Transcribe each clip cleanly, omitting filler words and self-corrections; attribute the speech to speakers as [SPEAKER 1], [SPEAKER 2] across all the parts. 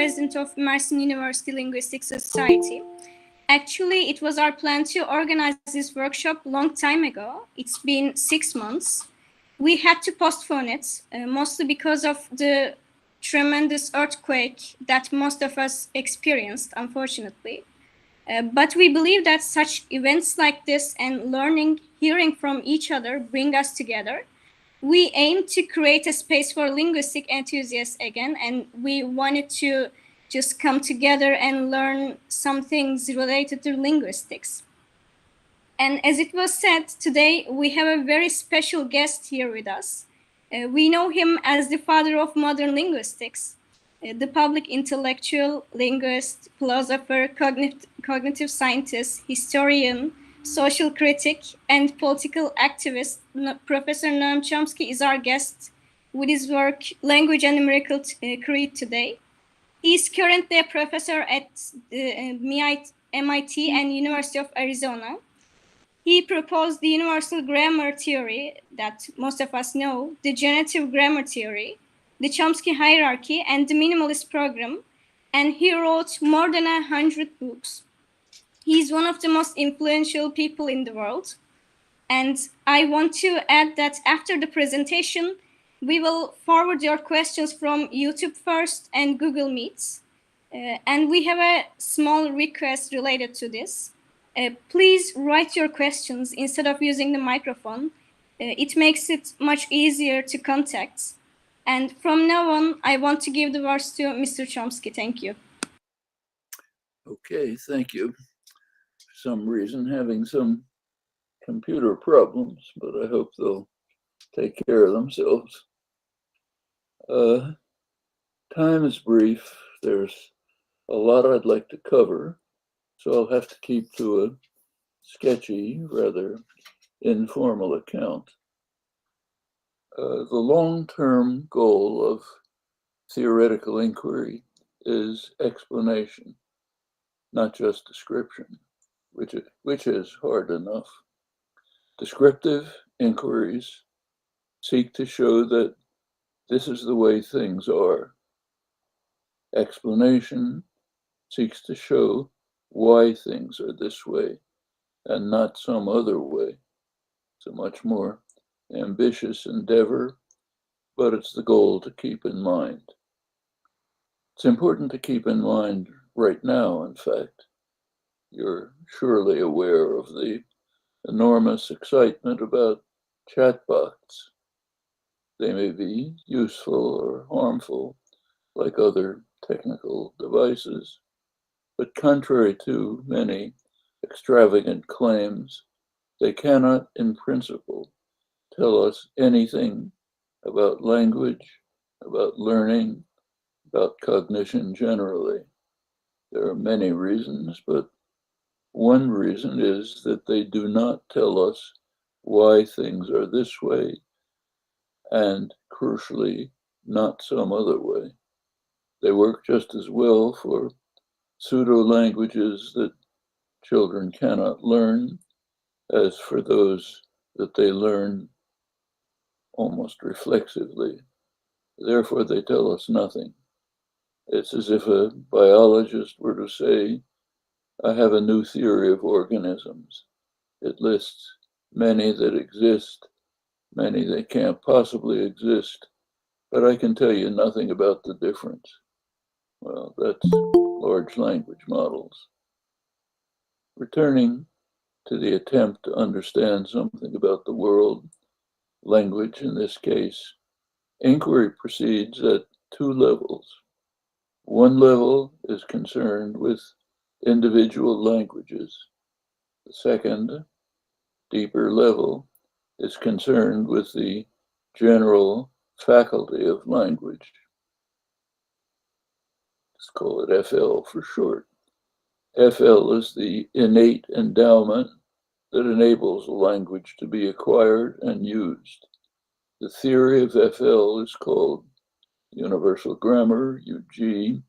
[SPEAKER 1] president of Mersin University Linguistics Society. Actually, it was our plan to organize this workshop long time ago. It's been 6 months. We had to postpone it, mostly because of the tremendous earthquake that most of us experienced, unfortunately. But we believe that such events like this and learning, hearing from each other bring us together. We aim to create a space for linguistic enthusiasts again, and we wanted to just come together and learn some things related to linguistics. And as it was said, today we have a very special guest here with us. We know him as the father of modern linguistics, the public intellectual, linguist, philosopher, cognitive scientist, historian, social critic, and political activist. Professor Noam Chomsky is our guest with his work, Language and Numerical Creed today. He is currently a professor at MIT and University of Arizona. He proposed the universal grammar theory that most of us know, the generative grammar theory, the Chomsky hierarchy, and the minimalist program, and he wrote more than 100 books. He's one of the most influential people in the world. And I want to add that after the presentation, we will forward your questions from YouTube first and Google Meets. And we have a small request related to this. Please write your questions instead of using the microphone. It makes it much easier to contact. And from now on, I want to give the words to Mr. Chomsky. Thank you.
[SPEAKER 2] Okay, thank you. For some reason, having some computer problems, but I hope they'll take care of themselves. Time is brief. There's a lot I'd like to cover, so I'll have to keep to a sketchy, rather informal account. The long-term goal of theoretical inquiry is explanation, not just description, which is hard enough. Descriptive inquiries seek to show that this is the way things are. Explanation seeks to show why things are this way and not some other way. It's a much more ambitious endeavor, but it's the goal to keep in mind. It's important to keep in mind right now, in fact. You're surely aware of the enormous excitement about chatbots. They may be useful or harmful, like other technical devices, but contrary to many extravagant claims, they cannot, in principle, tell us anything about language, about learning, about cognition generally. There are many reasons, but one reason is that they do not tell us why things are this way, and crucially, not some other way. They work just as well for pseudo-languages that children cannot learn as for those that they learn almost reflexively. Therefore, they tell us nothing. It's as if a biologist were to say, I have a new theory of organisms. It lists many that exist, many that can't possibly exist, but I can tell you nothing about the difference. Well, that's large language models. Returning to the attempt to understand something about the world, language in this case, inquiry proceeds at two levels. One level is concerned with individual languages. The second, deeper level, is concerned with the general faculty of language. Let's call it FL for short. FL is the innate endowment that enables a language to be acquired and used. The theory of FL is called universal grammar, UG,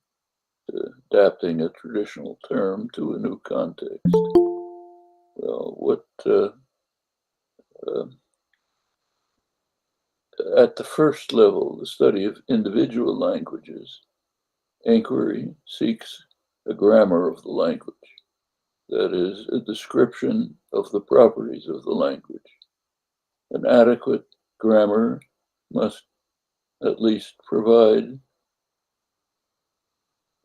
[SPEAKER 2] adapting a traditional term to a new context. Well, at the first level, the study of individual languages, Inquiry seeks a grammar of the language, that is, a description of the properties of the language. An adequate grammar must at least provide,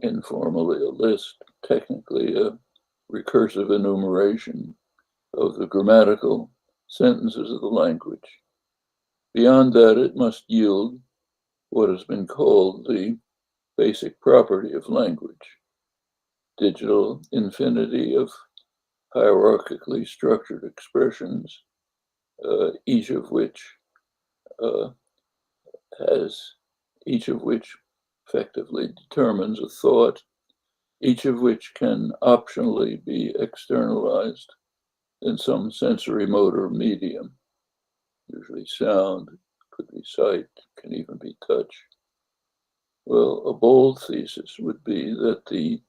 [SPEAKER 2] informally a list, technically a recursive enumeration of the grammatical sentences of the language. Beyond that, it must yield what has been called the basic property of language, digital infinity of hierarchically structured expressions, each of which effectively determines a thought, each of which can optionally be externalized in some sensory motor medium, usually sound, could be sight, can even be touch. Well, a bold thesis would be that the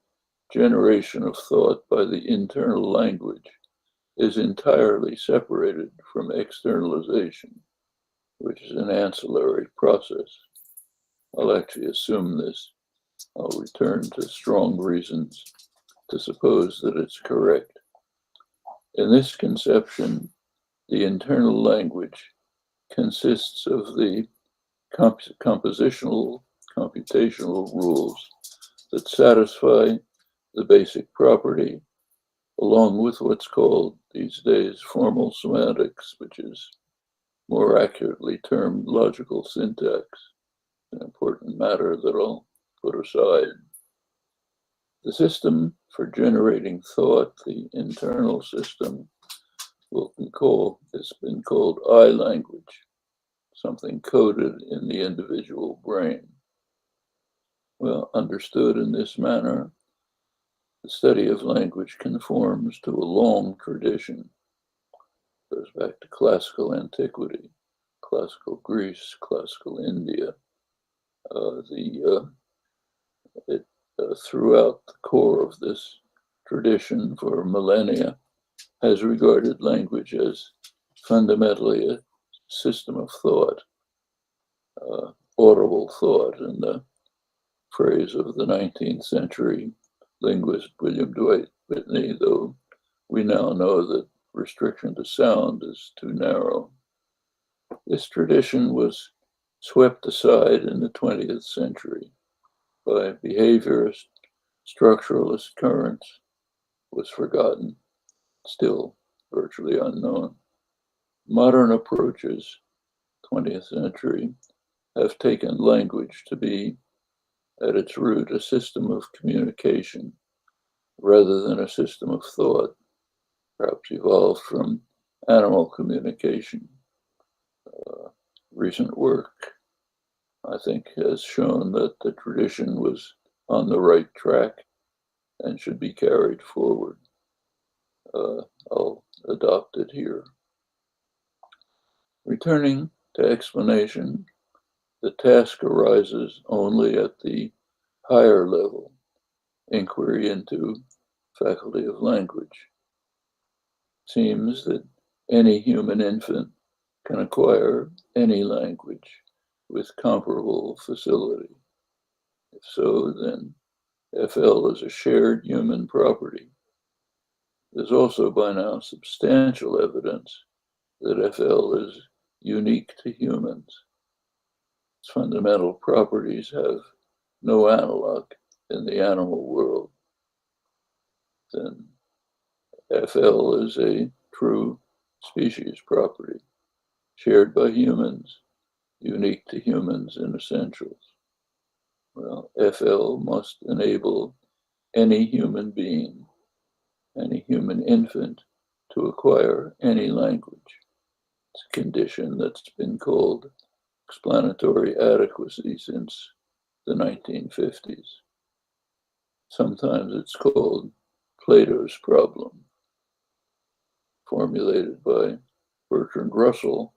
[SPEAKER 2] generation of thought by the internal language is entirely separated from externalization, which is an ancillary process. I'll actually assume this. I'll return to strong reasons to suppose that it's correct. In this conception, the internal language consists of the computational rules that satisfy the basic property, along with what's called these days formal semantics, which is more accurately termed logical syntax, an important matter that I'll put aside. The system for generating thought, the internal system, it's been called I language, something coded in the individual brain. Well, understood in this manner, the study of language conforms to a long tradition. It goes back to classical antiquity, classical Greece, classical India. Throughout the core of this tradition for millennia has regarded language as fundamentally a system of thought, audible thought, in the phrase of the 19th century linguist William Dwight Whitney, though we now know that restriction to sound is too narrow. This tradition was swept aside in the 20th century by behaviorist, structuralist currents, was forgotten, still virtually unknown. Modern approaches, 20th century, have taken language to be, at its root, a system of communication rather than a system of thought, perhaps evolved from animal communication. Recent work, I think, has shown that the tradition was on the right track and should be carried forward. I'll adopt it here. Returning to explanation, the task arises only at the higher level, inquiry into faculty of language. It seems that any human infant can acquire any language with comparable facility. If so, then FL is a shared human property. There's also by now substantial evidence that FL is unique to humans. Its fundamental properties have no analog in the animal world. Then FL is a true species property, shared by humans, unique to humans in essentials. Well, FL must enable any human being, any human infant, to acquire any language. It's a condition that's been called explanatory adequacy since the 1950s. Sometimes it's called Plato's problem. Formulated by Bertrand Russell,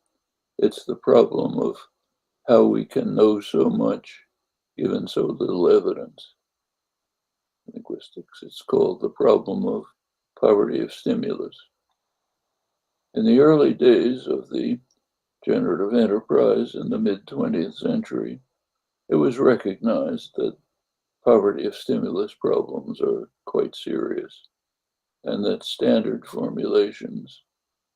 [SPEAKER 2] it's the problem of how we can know so much given so little evidence. In linguistics, it's called the problem of poverty of stimulus. In the early days of the generative enterprise in the mid-20th century, it was recognized that poverty of stimulus problems are quite serious, and that standard formulations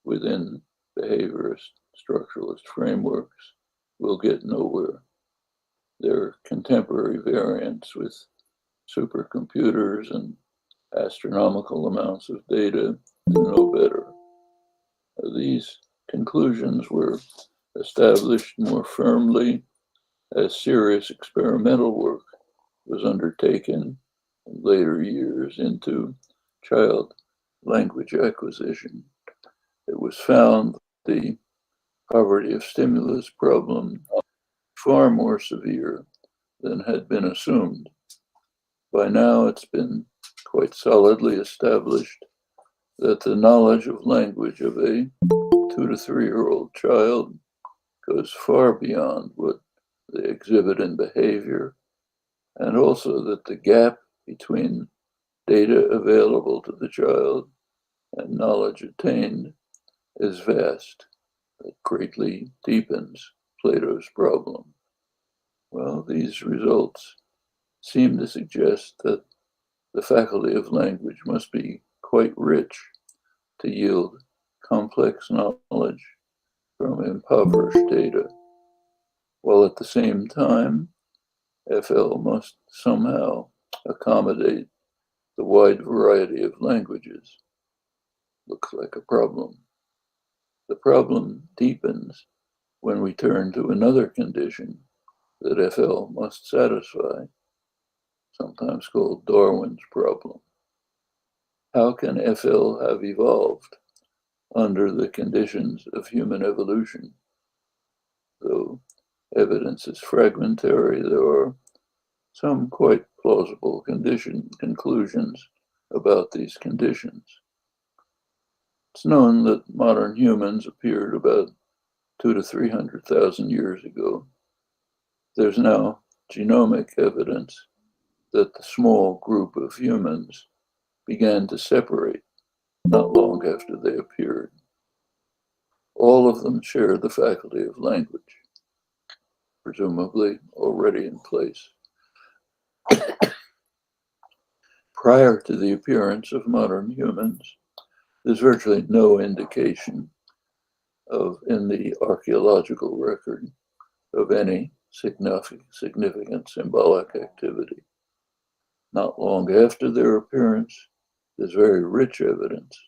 [SPEAKER 2] within behaviorist structuralist frameworks will get nowhere. Their contemporary variants with supercomputers and astronomical amounts of data do no better. These conclusions were established more firmly as serious experimental work was undertaken in later years into child language acquisition. It was found the poverty of stimulus problem far more severe than had been assumed. By now, it's been quite solidly established that the knowledge of language of a 2 to 3-year-old child goes far beyond what they exhibit in behavior, and also that the gap between data available to the child and knowledge attained is vast. It greatly deepens Plato's problem. Well, these results seem to suggest that the faculty of language must be quite rich to yield complex knowledge from impoverished data, while at the same time, FL must somehow accommodate the wide variety of languages. Looks like a problem. The problem deepens when we turn to another condition that FL must satisfy, sometimes called Darwin's problem. How can FL have evolved under the conditions of human evolution? Though evidence is fragmentary, there are some quite plausible conclusions about these conditions. It's known that modern humans appeared about 200,000 to 300,000 years ago. There's now genomic evidence that the small group of humans began to separate not long after they appeared. All of them share the faculty of language, presumably already in place. Prior to the appearance of modern humans, there's virtually no indication in the archaeological record of any significant symbolic activity. Not long after their appearance, there's very rich evidence.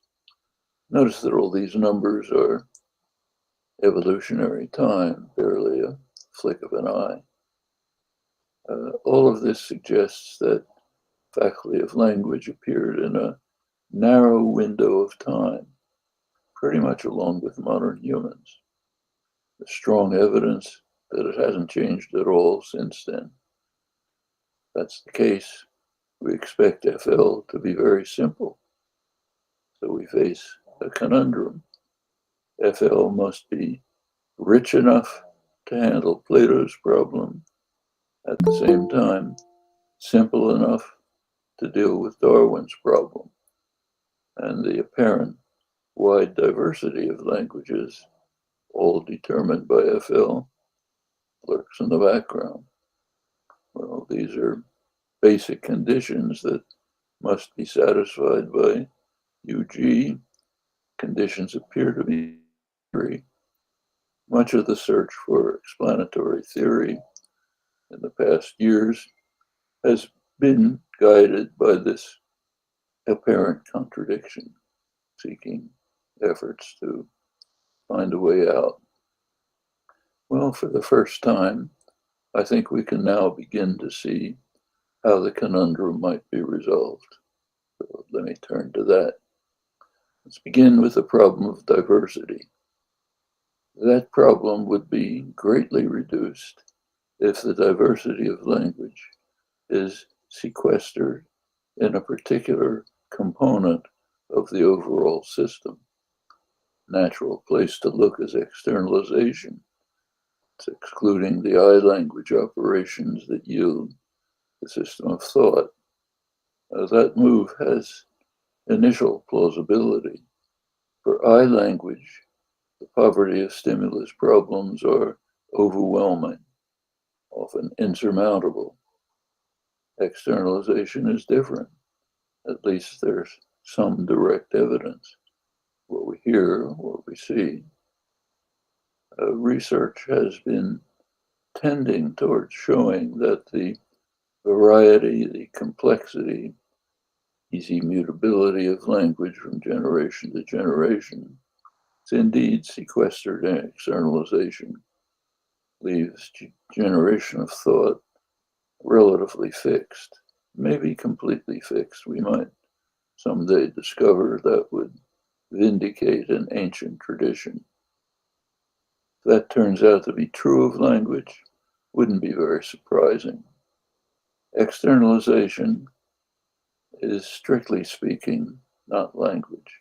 [SPEAKER 2] Notice that all these numbers are evolutionary time, barely a flick of an eye. All of this suggests that faculty of language appeared in a narrow window of time, pretty much along with modern humans. There's strong evidence that it hasn't changed at all since then. If that's the case, we expect FL to be very simple. So we face a conundrum. FL must be rich enough to handle Plato's problem, at the same time, simple enough to deal with Darwin's problem. And the apparent wide diversity of languages, all determined by FL, lurks in the background. Well, these are basic conditions that must be satisfied by UG. Conditions appear to be theory. Much of the search for explanatory theory in the past years has been guided by this apparent contradiction, seeking efforts to find a way out. Well, for the first time, I think we can now begin to see how the conundrum might be resolved. So let me turn to that. Let's begin with the problem of diversity. That problem would be greatly reduced if the diversity of language is sequestered in a particular component of the overall system. Natural place to look is externalization. It's excluding the I language operations that yield the system of thought. That move has initial plausibility. For I language, the poverty of stimulus problems are overwhelming, often insurmountable. externalization is different. At least there's some direct evidence. What we hear, what we see. Research has been tending towards showing that the variety, the complexity, easy mutability of language from generation to generation is indeed sequestered in externalization, leaves generation of thought relatively fixed, maybe completely fixed. We might someday discover that would vindicate an ancient tradition. If that turns out to be true of language, wouldn't be very surprising. Externalization is, strictly speaking, not language.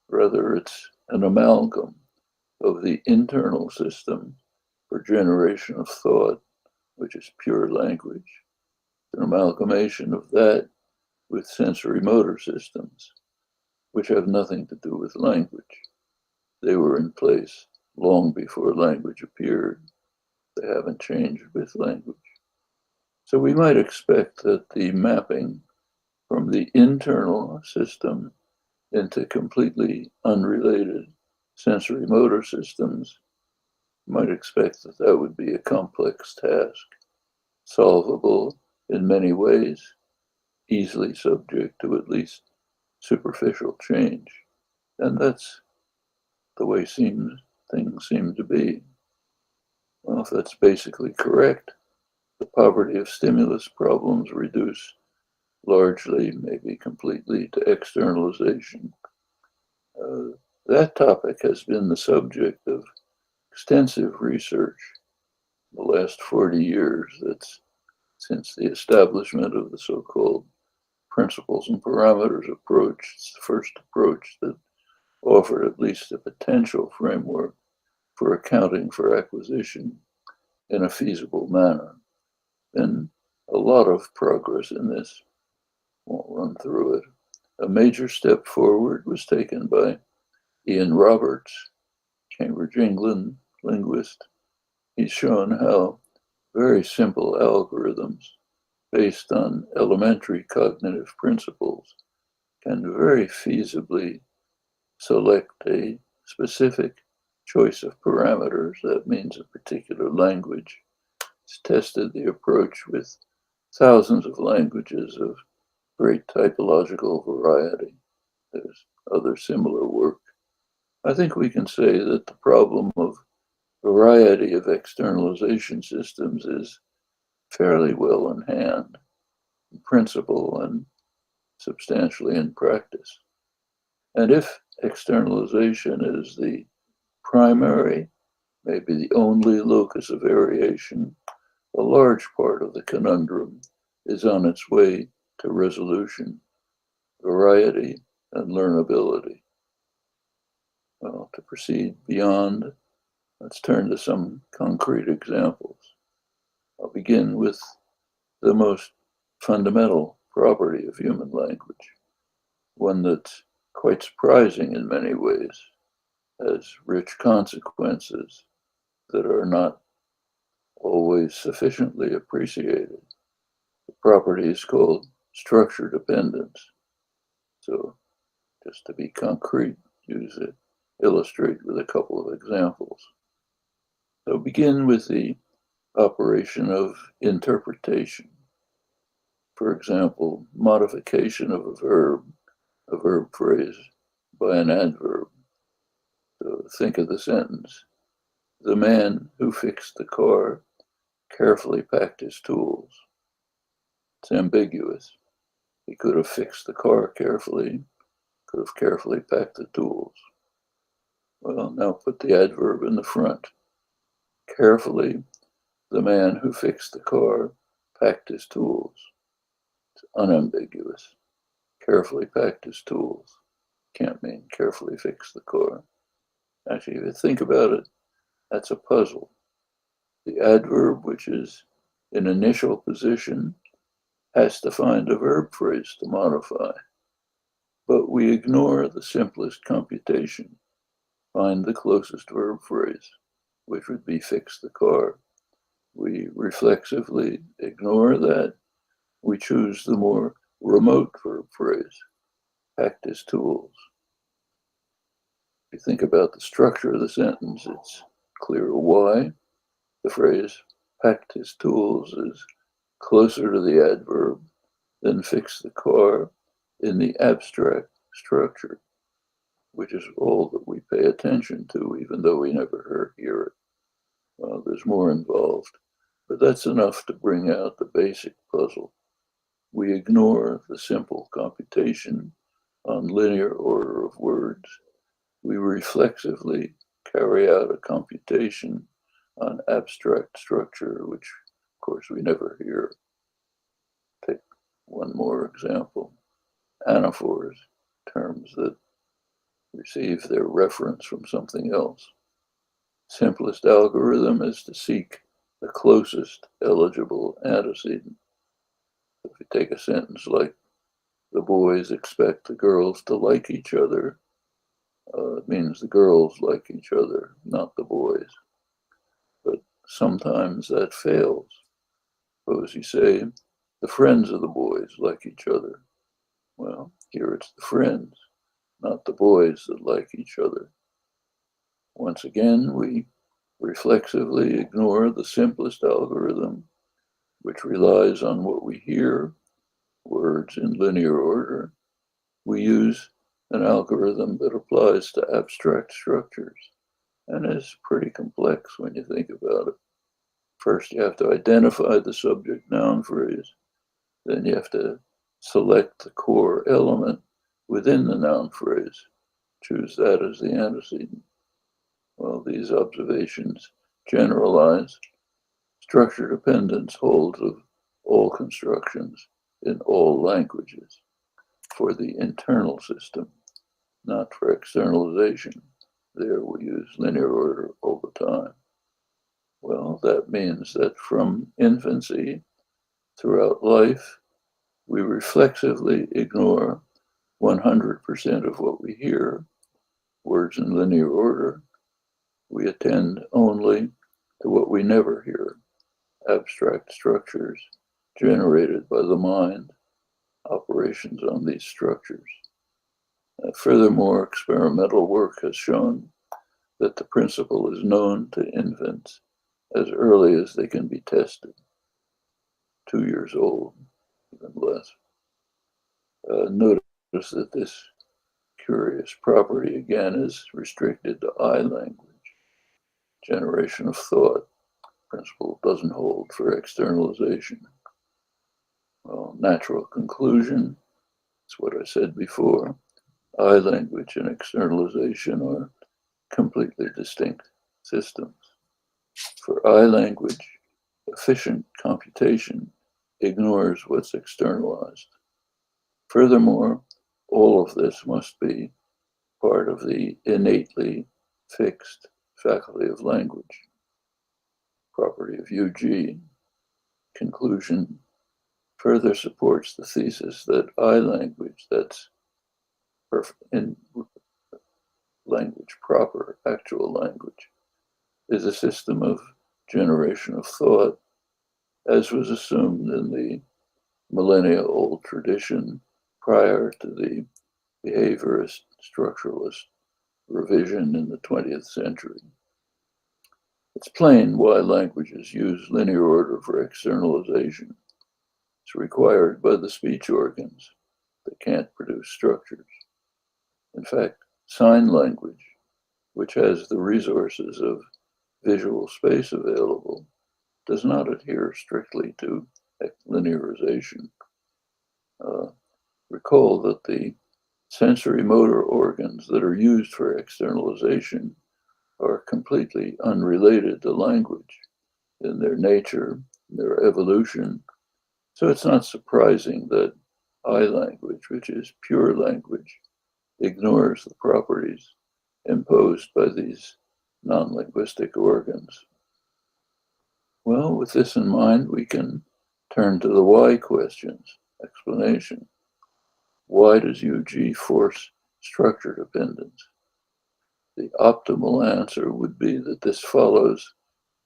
[SPEAKER 2] Rather, it's an amalgam of the internal system for generation of thought, which is pure language, an amalgamation of that with sensory motor systems, which have nothing to do with language. They were in place long before language appeared. They haven't changed with language. So we might expect that the mapping from the internal system into completely unrelated sensory motor systems, you might expect that that would be a complex task, solvable in many ways, easily subject to at least superficial change. And that's the way things seem to be. Well, if that's basically correct, the poverty of stimulus problems reduce largely, maybe completely, to externalization. That topic has been the subject of extensive research in the last 40 years. That's since the establishment of the so-called principles and parameters approach. It's the first approach that offered at least a potential framework for accounting for acquisition in a feasible manner. And a lot of progress in this. Won't run through it. A major step forward was taken by Ian Roberts, Cambridge, England linguist. He's shown how very simple algorithms based on elementary cognitive principles can very feasibly select a specific choice of parameters. That means a particular language. He's tested the approach with thousands of languages of great typological variety. There's other similar work. I think we can say that the problem of variety of externalization systems is fairly well in hand, in principle and substantially in practice. And if externalization is the primary, maybe the only locus of variation, a large part of the conundrum is on its way to resolution, variety, and learnability. Well, to proceed beyond, let's turn to some concrete examples. I'll begin with the most fundamental property of human language, one that's quite surprising in many ways, has rich consequences that are not always sufficiently appreciated. The property is called structure dependence. So just to be concrete, illustrate with a couple of examples. So begin with the operation of interpretation. For example, modification of a verb phrase by an adverb. So think of the sentence. The man who fixed the car carefully packed his tools. It's ambiguous. He could have fixed the car carefully, could have carefully packed the tools. Well, now put the adverb in the front. Carefully, the man who fixed the car packed his tools. It's unambiguous. Carefully packed his tools. Can't mean carefully fixed the car. Actually, if you think about it, that's a puzzle. The adverb, which is in initial position, has to find a verb phrase to modify. But we ignore the simplest computation. Find the closest verb phrase, which would be fix the car. We reflexively ignore that we choose the more remote verb phrase, packed his tools. If you think about the structure of the sentence, it's clear why the phrase packed his tools is closer to the adverb than fixed the car in the abstract structure, which is all that we pay attention to, even though we never hear it. Well, there's more involved, but that's enough to bring out the basic puzzle. We ignore the simple computation on linear order of words. We reflexively carry out a computation on abstract structure, which of course we never hear. Take one more example. Anaphors, terms that receive their reference from something else. Simplest algorithm is to seek the closest eligible antecedent. If you take a sentence like, the boys expect the girls to like each other, it means the girls like each other, not the boys. But sometimes that fails. Suppose you say, the friends of the boys like each other. Well, here it's the friends, not the boys that like each other. Once again, we reflexively ignore the simplest algorithm, which relies on what we hear, words in linear order. We use an algorithm that applies to abstract structures, and is pretty complex when you think about it. First, you have to identify the subject noun phrase. Then you have to select the core element within the noun phrase. Choose that as the antecedent. Well, these observations generalize. Structure dependence holds of all constructions in all languages for the internal system, not for externalization. There we use linear order all the time. Well, that means that from infancy throughout life, we reflexively ignore 100% of what we hear, words in linear order. We attend only to what we never hear, abstract structures generated by the mind, operations on these structures. Furthermore, experimental work has shown that the principle is known to infants as early as they can be tested, 2 years old, even less. Notice that this curious property again is restricted to I language. Generation of thought principle doesn't hold for externalization. Well, natural conclusion, it's what I said before. I language and externalization are completely distinct systems. For I language, efficient computation ignores what's externalized. Furthermore, all of this must be part of the innately fixed faculty of language. Property of UG. Conclusion further supports the thesis that I language, that's in language proper, actual language, is a system of generation of thought, as was assumed in the millennia-old tradition prior to the behaviorist structuralist revision in the 20th century. It's plain why languages use linear order for externalization. It's required by the speech organs that can't produce structures. In fact, sign language, which has the resources of visual space available, does not adhere strictly to linearization. Recall that the sensory motor organs that are used for externalization are completely unrelated to language in their nature, their evolution. So it's not surprising that I language, which is pure language, ignores the properties imposed by these non-linguistic organs. Well, with this in mind, we can turn to the why questions. Explanation. Why does UG force structure dependence? The optimal answer would be that this follows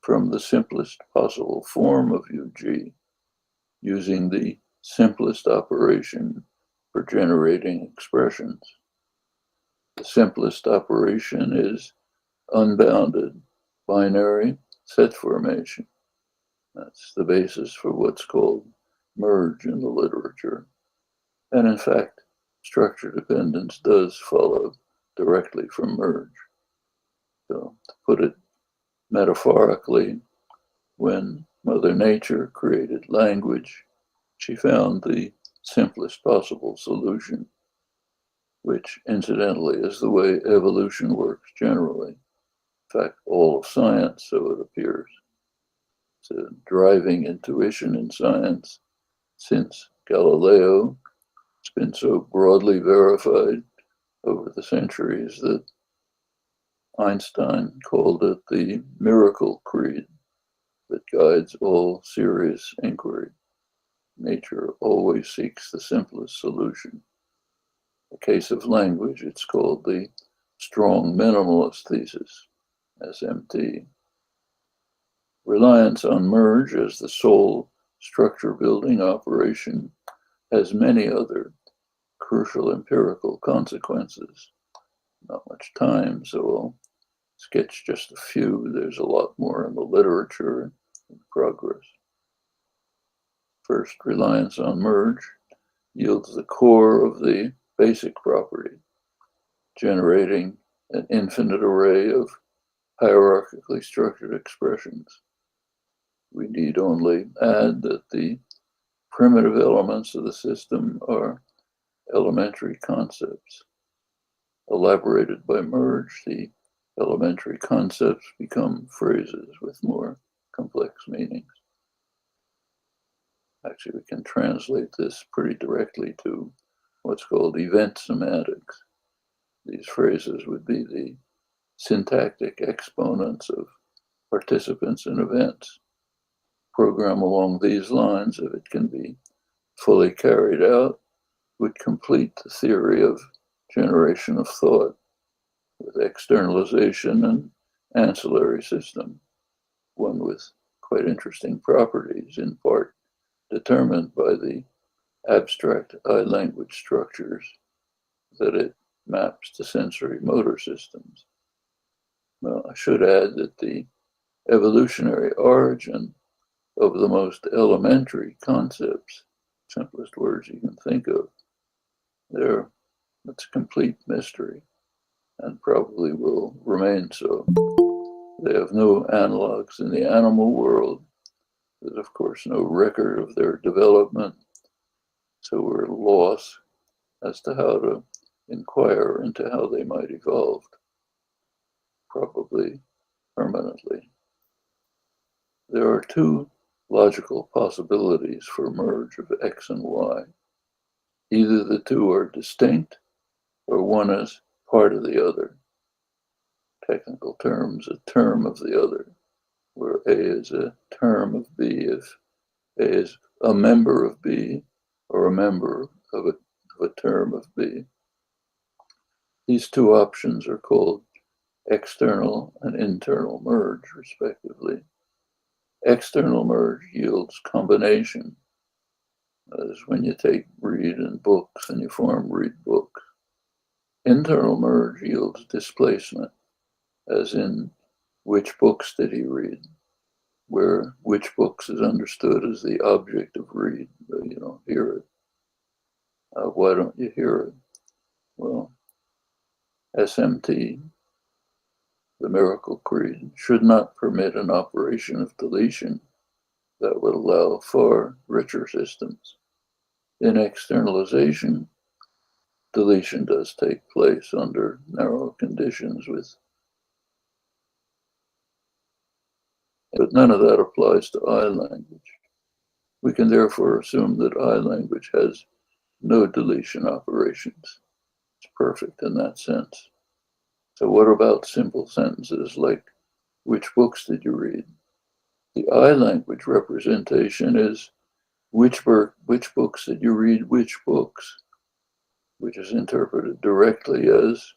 [SPEAKER 2] from the simplest possible form of UG, using the simplest operation for generating expressions. The simplest operation is unbounded binary set formation. That's the basis for what's called merge in the literature. And in fact, structure dependence does follow directly from merge. So to put it metaphorically, when Mother Nature created language, she found the simplest possible solution, which incidentally is the way evolution works generally. In fact, all of science, so it appears. It's a driving intuition in science since Galileo. It's been so broadly verified over the centuries that Einstein called it the miracle creed that guides all serious inquiry. Nature always seeks the simplest solution. In the case of language, it's called the strong minimalist thesis, SMT. Reliance on merge as the sole structure building operation has many other crucial empirical consequences. Not much time, so I'll sketch just a few. There's a lot more in the literature in progress. First, reliance on merge yields the core of the basic property, generating an infinite array of hierarchically structured expressions. We need only add that the primitive elements of the system are elementary concepts. Elaborated by merge, the elementary concepts become phrases with more complex meanings. Actually, we can translate this pretty directly to what's called event semantics. These phrases would be the syntactic exponents of participants in events. Program along these lines, if it can be fully carried out, would complete the theory of generation of thought with externalization and ancillary system, one with quite interesting properties, in part determined by the abstract language structures that it maps to sensory motor systems. Well, I should add that the evolutionary origin of the most elementary concepts, simplest words you can think of, it's a complete mystery and probably will remain so. They have no analogs in the animal world. There's of course no record of their development, so we're lost as to how to inquire into how they might evolve, probably permanently. There are two logical possibilities for merge of X and Y. Either the two are distinct or one is part of the other. Technical terms, a term of the other, where A is a term of B if A is a member of B or a member of a term of B. These two options are called external and internal merge, respectively. External merge yields combination, as when you take read and books and you form read books. Internal merge yields displacement, as in which books did he read, where which books is understood as the object of read. You don't hear it. Why don't you hear it? Well, SMT, the miracle creed, should not permit an operation of deletion that would allow far richer systems. In externalization, deletion does take place under narrow conditions but none of that applies to I language. We can therefore assume that I language has no deletion operations. It's perfect in that sense. So what about simple sentences like, which books did you read? The I language representation is, which books did you read, which books? Which is interpreted directly as,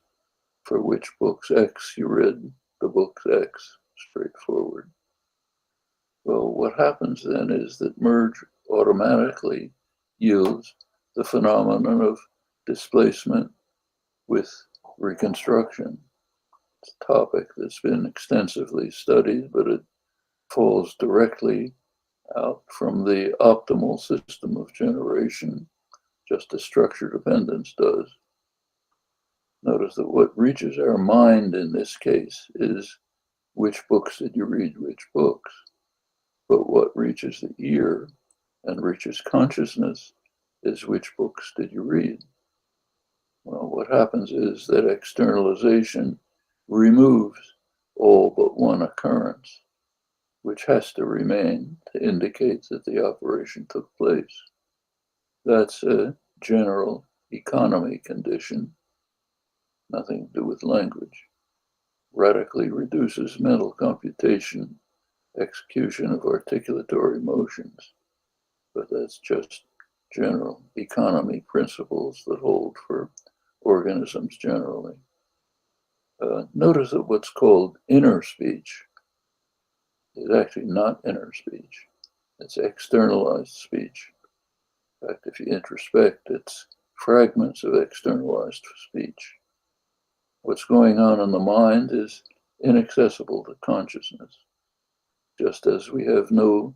[SPEAKER 2] for which books X you read the books X, straightforward. Well, what happens then is that merge automatically yields the phenomenon of displacement with reconstruction. It's a topic that's been extensively studied, but it falls directly out from the optimal system of generation, just as structure dependence does. Notice that what reaches our mind in this case is which books did you read, which books? But what reaches the ear and reaches consciousness is which books did you read? Well, what happens is that externalization removes all but one occurrence, which has to remain to indicate that the operation took place. That's a general economy condition, nothing to do with language. Radically reduces mental computation, execution of articulatory motions. But that's just general economy principles that hold for organisms generally. Notice that what's called inner speech is actually not inner speech. It's externalized speech. In fact, if you introspect, it's fragments of externalized speech. What's going on in the mind is inaccessible to consciousness, just as we have no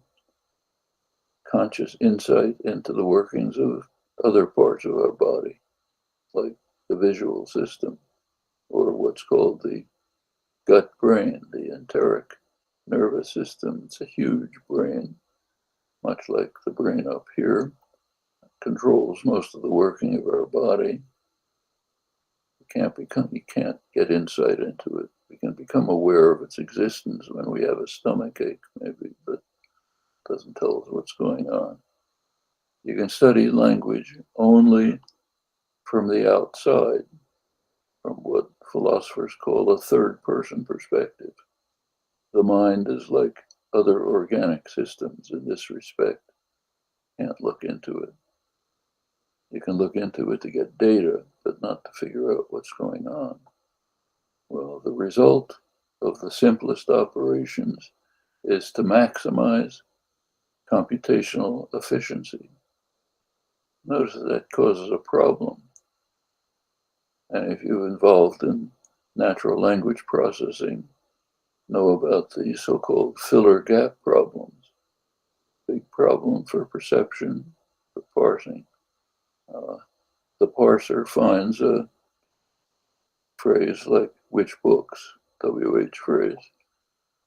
[SPEAKER 2] conscious insight into the workings of other parts of our body, like the visual system, or what's called the gut brain, the enteric nervous system. It's a huge brain, much like the brain up here, controls most of the working of our body. You can't get insight into it. We can become aware of its existence when we have a stomach ache, maybe, but it doesn't tell us what's going on. You can study language only from the outside, from what philosophers call a third-person perspective. The mind is like other organic systems in this respect. Can't look into it. You can look into it to get data, but not to figure out what's going on. Well, the result of the simplest operations is to maximize computational efficiency. Notice that causes a problem. And if you're involved in natural language processing, know about the so-called filler gap problems. Big problem for perception, for parsing. The parser finds a phrase like which books, WH phrase.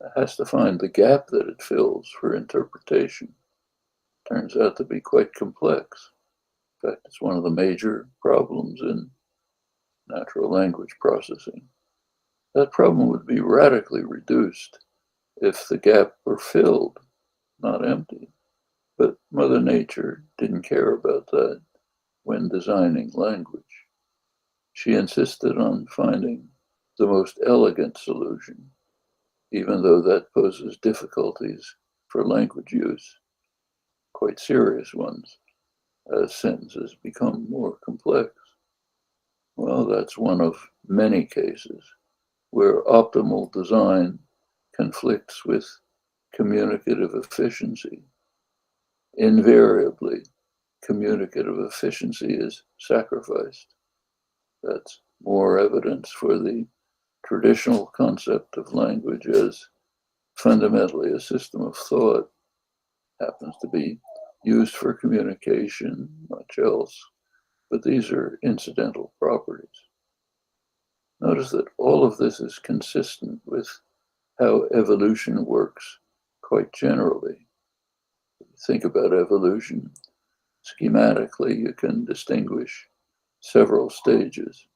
[SPEAKER 2] It has to find the gap that it fills for interpretation. Turns out to be quite complex. In fact, it's one of the major problems in natural language processing. That problem would be radically reduced if the gap were filled, not empty. But Mother Nature didn't care about that when designing language. She insisted on finding the most elegant solution, even though that poses difficulties for language use, quite serious ones, as sentences become more complex. Well, that's one of many cases where optimal design conflicts with communicative efficiency. Invariably, communicative efficiency is sacrificed. That's more evidence for the traditional concept of language as fundamentally a system of thought. Happens to be used for communication, much else, but these are incidental properties. Notice that all of this is consistent with how evolution works quite generally. If you think about evolution, schematically, you can distinguish several stages.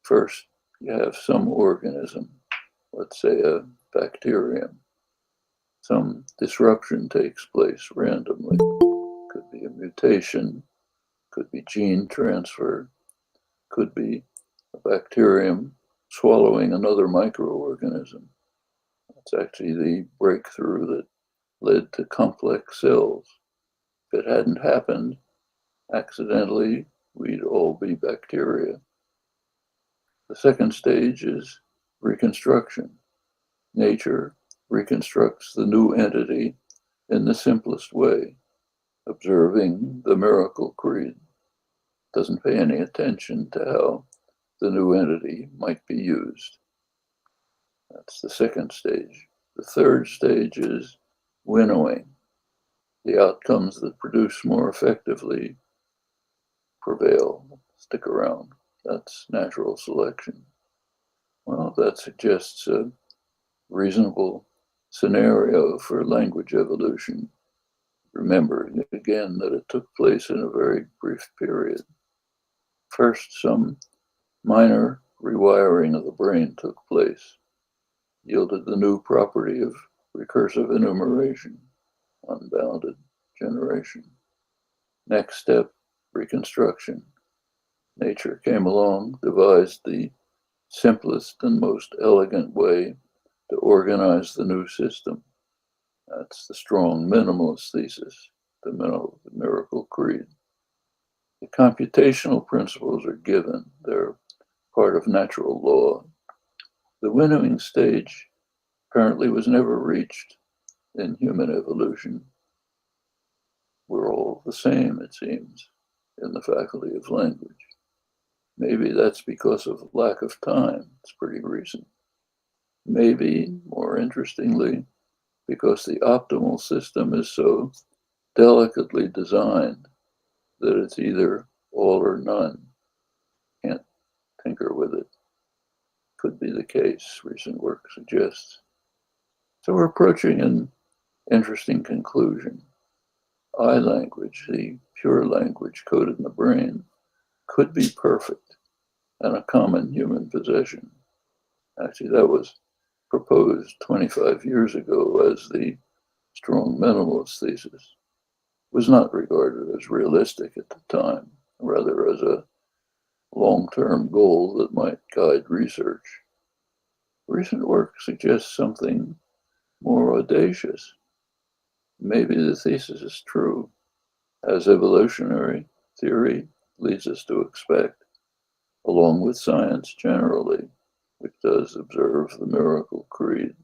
[SPEAKER 2] First, you have some organism, let's say a bacterium. Some disruption takes place randomly. Could be a mutation, could be gene transfer, could be a bacterium swallowing another microorganism. That's actually the breakthrough that led to complex cells. If it hadn't happened, accidentally, we'd all be bacteria. The second stage is reconstruction. Nature reconstructs the new entity in the simplest way. observing the miracle creed. Doesn't pay any attention to how the new entity might be used. That's the second stage. The third stage is winnowing. The outcomes that produce more effectively prevail, stick around. That's natural selection. Well, that suggests a reasonable scenario for language evolution. Remember again that it took place in a very brief period. First, some minor rewiring of the brain took place, yielded the new property of recursive enumeration, unbounded generation. Next step, reconstruction. Nature came along, devised the simplest and most elegant way to organize the new system. That's the strong minimalist thesis, the miracle creed. The computational principles are given. They're part of natural law. The winnowing stage apparently was never reached in human evolution. We're all the same, it seems, in the faculty of language. Maybe that's because of lack of time. It's pretty recent. Maybe, more interestingly, because the optimal system is so delicately designed that it's either all or none. Can't tinker with it. Could be the case, recent work suggests. So we're approaching an interesting conclusion. I language, the pure language coded in the brain, could be perfect and a common human possession. Actually, that was proposed 25 years ago as the strong minimalist thesis. It was not regarded as realistic at the time, rather as a long-term goal that might guide research. Recent work suggests something more audacious. Maybe the thesis is true, as evolutionary theory leads us to expect, along with science generally, which does observe the miracle creed.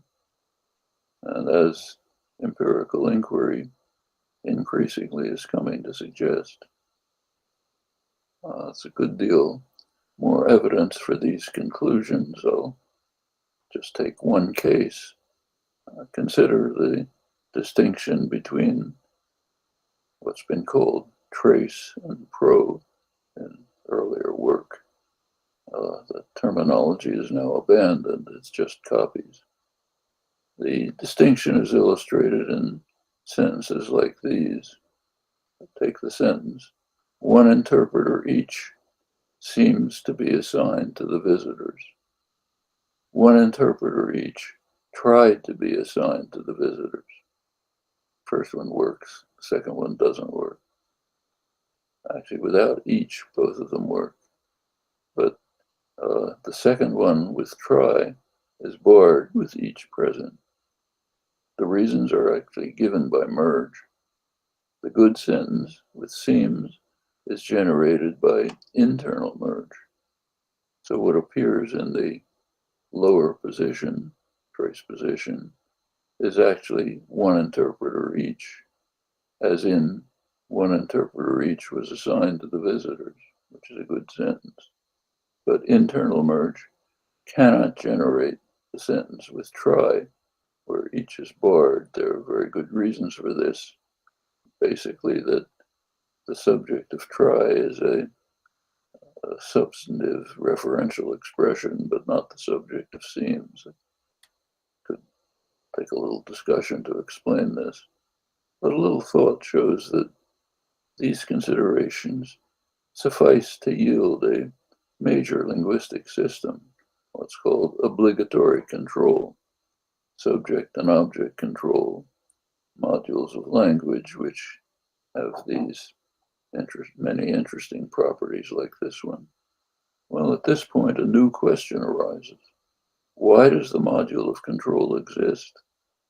[SPEAKER 2] And as empirical inquiry increasingly is coming to suggest, it's a good deal more evidence for these conclusions. I'll just take one case. Consider the distinction between what's been called trace and pro in earlier work. The terminology is now abandoned, it's just copies. The distinction is illustrated in sentences like these. Take the sentence, one interpreter each seems to be assigned to the visitors. One interpreter each tried to be assigned to the visitors. First one works, second one doesn't work. Actually, without each, both of them work. But the second one with try is barred with each present. The reasons are actually given by merge. The good sentence with seems is generated by internal merge. So what appears in the lower position, trace position, is actually one interpreter each, as in one interpreter each was assigned to the visitors, which is a good sentence. But internal merge cannot generate the sentence with try, where each is barred. There are very good reasons for this. Basically, that the subject of try is a substantive referential expression, but not the subject of seems. It could take a little discussion to explain this. But a little thought shows that these considerations suffice to yield a major linguistic system, what's called obligatory control, subject and object control, modules of language which have these many interesting properties like this one. Well, at this point, a new question arises. Why does the module of control exist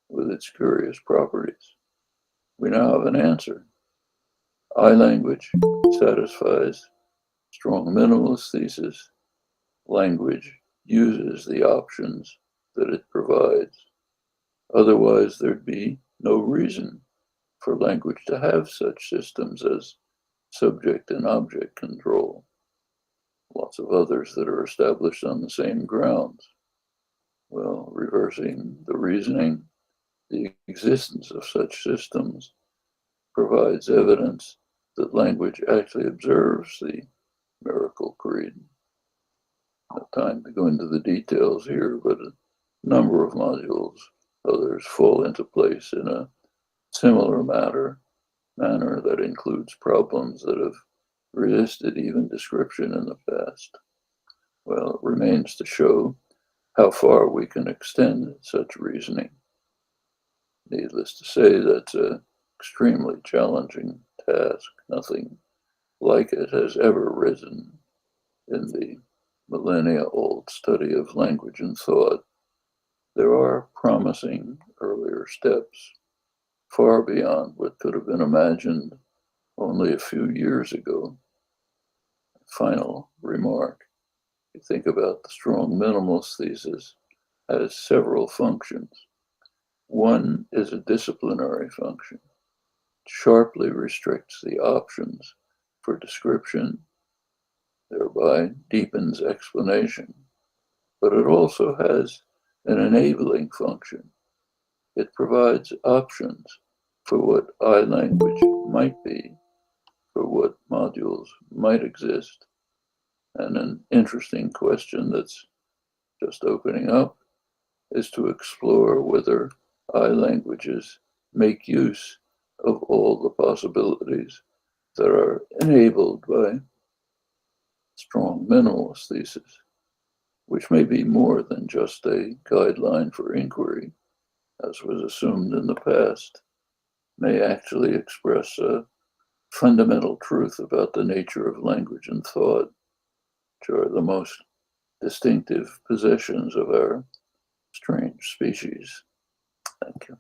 [SPEAKER 2] with its curious properties? We now have an answer. I language satisfies strong minimalist thesis. Language uses the options that it provides. Otherwise, there'd be no reason for language to have such systems as subject and object control. Lots of others that are established on the same grounds. Well, reversing the reasoning, the existence of such systems provides evidence that language actually observes the miracle creed. No time to go into the details here, but a number of modules, others fall into place in a similar manner that includes problems that have resisted even description in the past. Well, it remains to show how far we can extend such reasoning. Needless to say, that's an extremely challenging task. Nothing like it has ever risen in the millennia-old study of language and thought. There are promising earlier steps, far beyond what could have been imagined only a few years ago. Final remark. You think about the strong minimalist thesis has several functions. One is a disciplinary function. It sharply restricts the options for description, thereby deepens explanation. But it also has an enabling function. It provides options for what language might be, for what modules might exist. And an interesting question that's just opening up is to explore whether languages make use of all the possibilities that are enabled by strong minimalist thesis, which may be more than just a guideline for inquiry, as was assumed in the past, may actually express a fundamental truth about the nature of language and thought, which are the most distinctive possessions of our strange species. Thank you.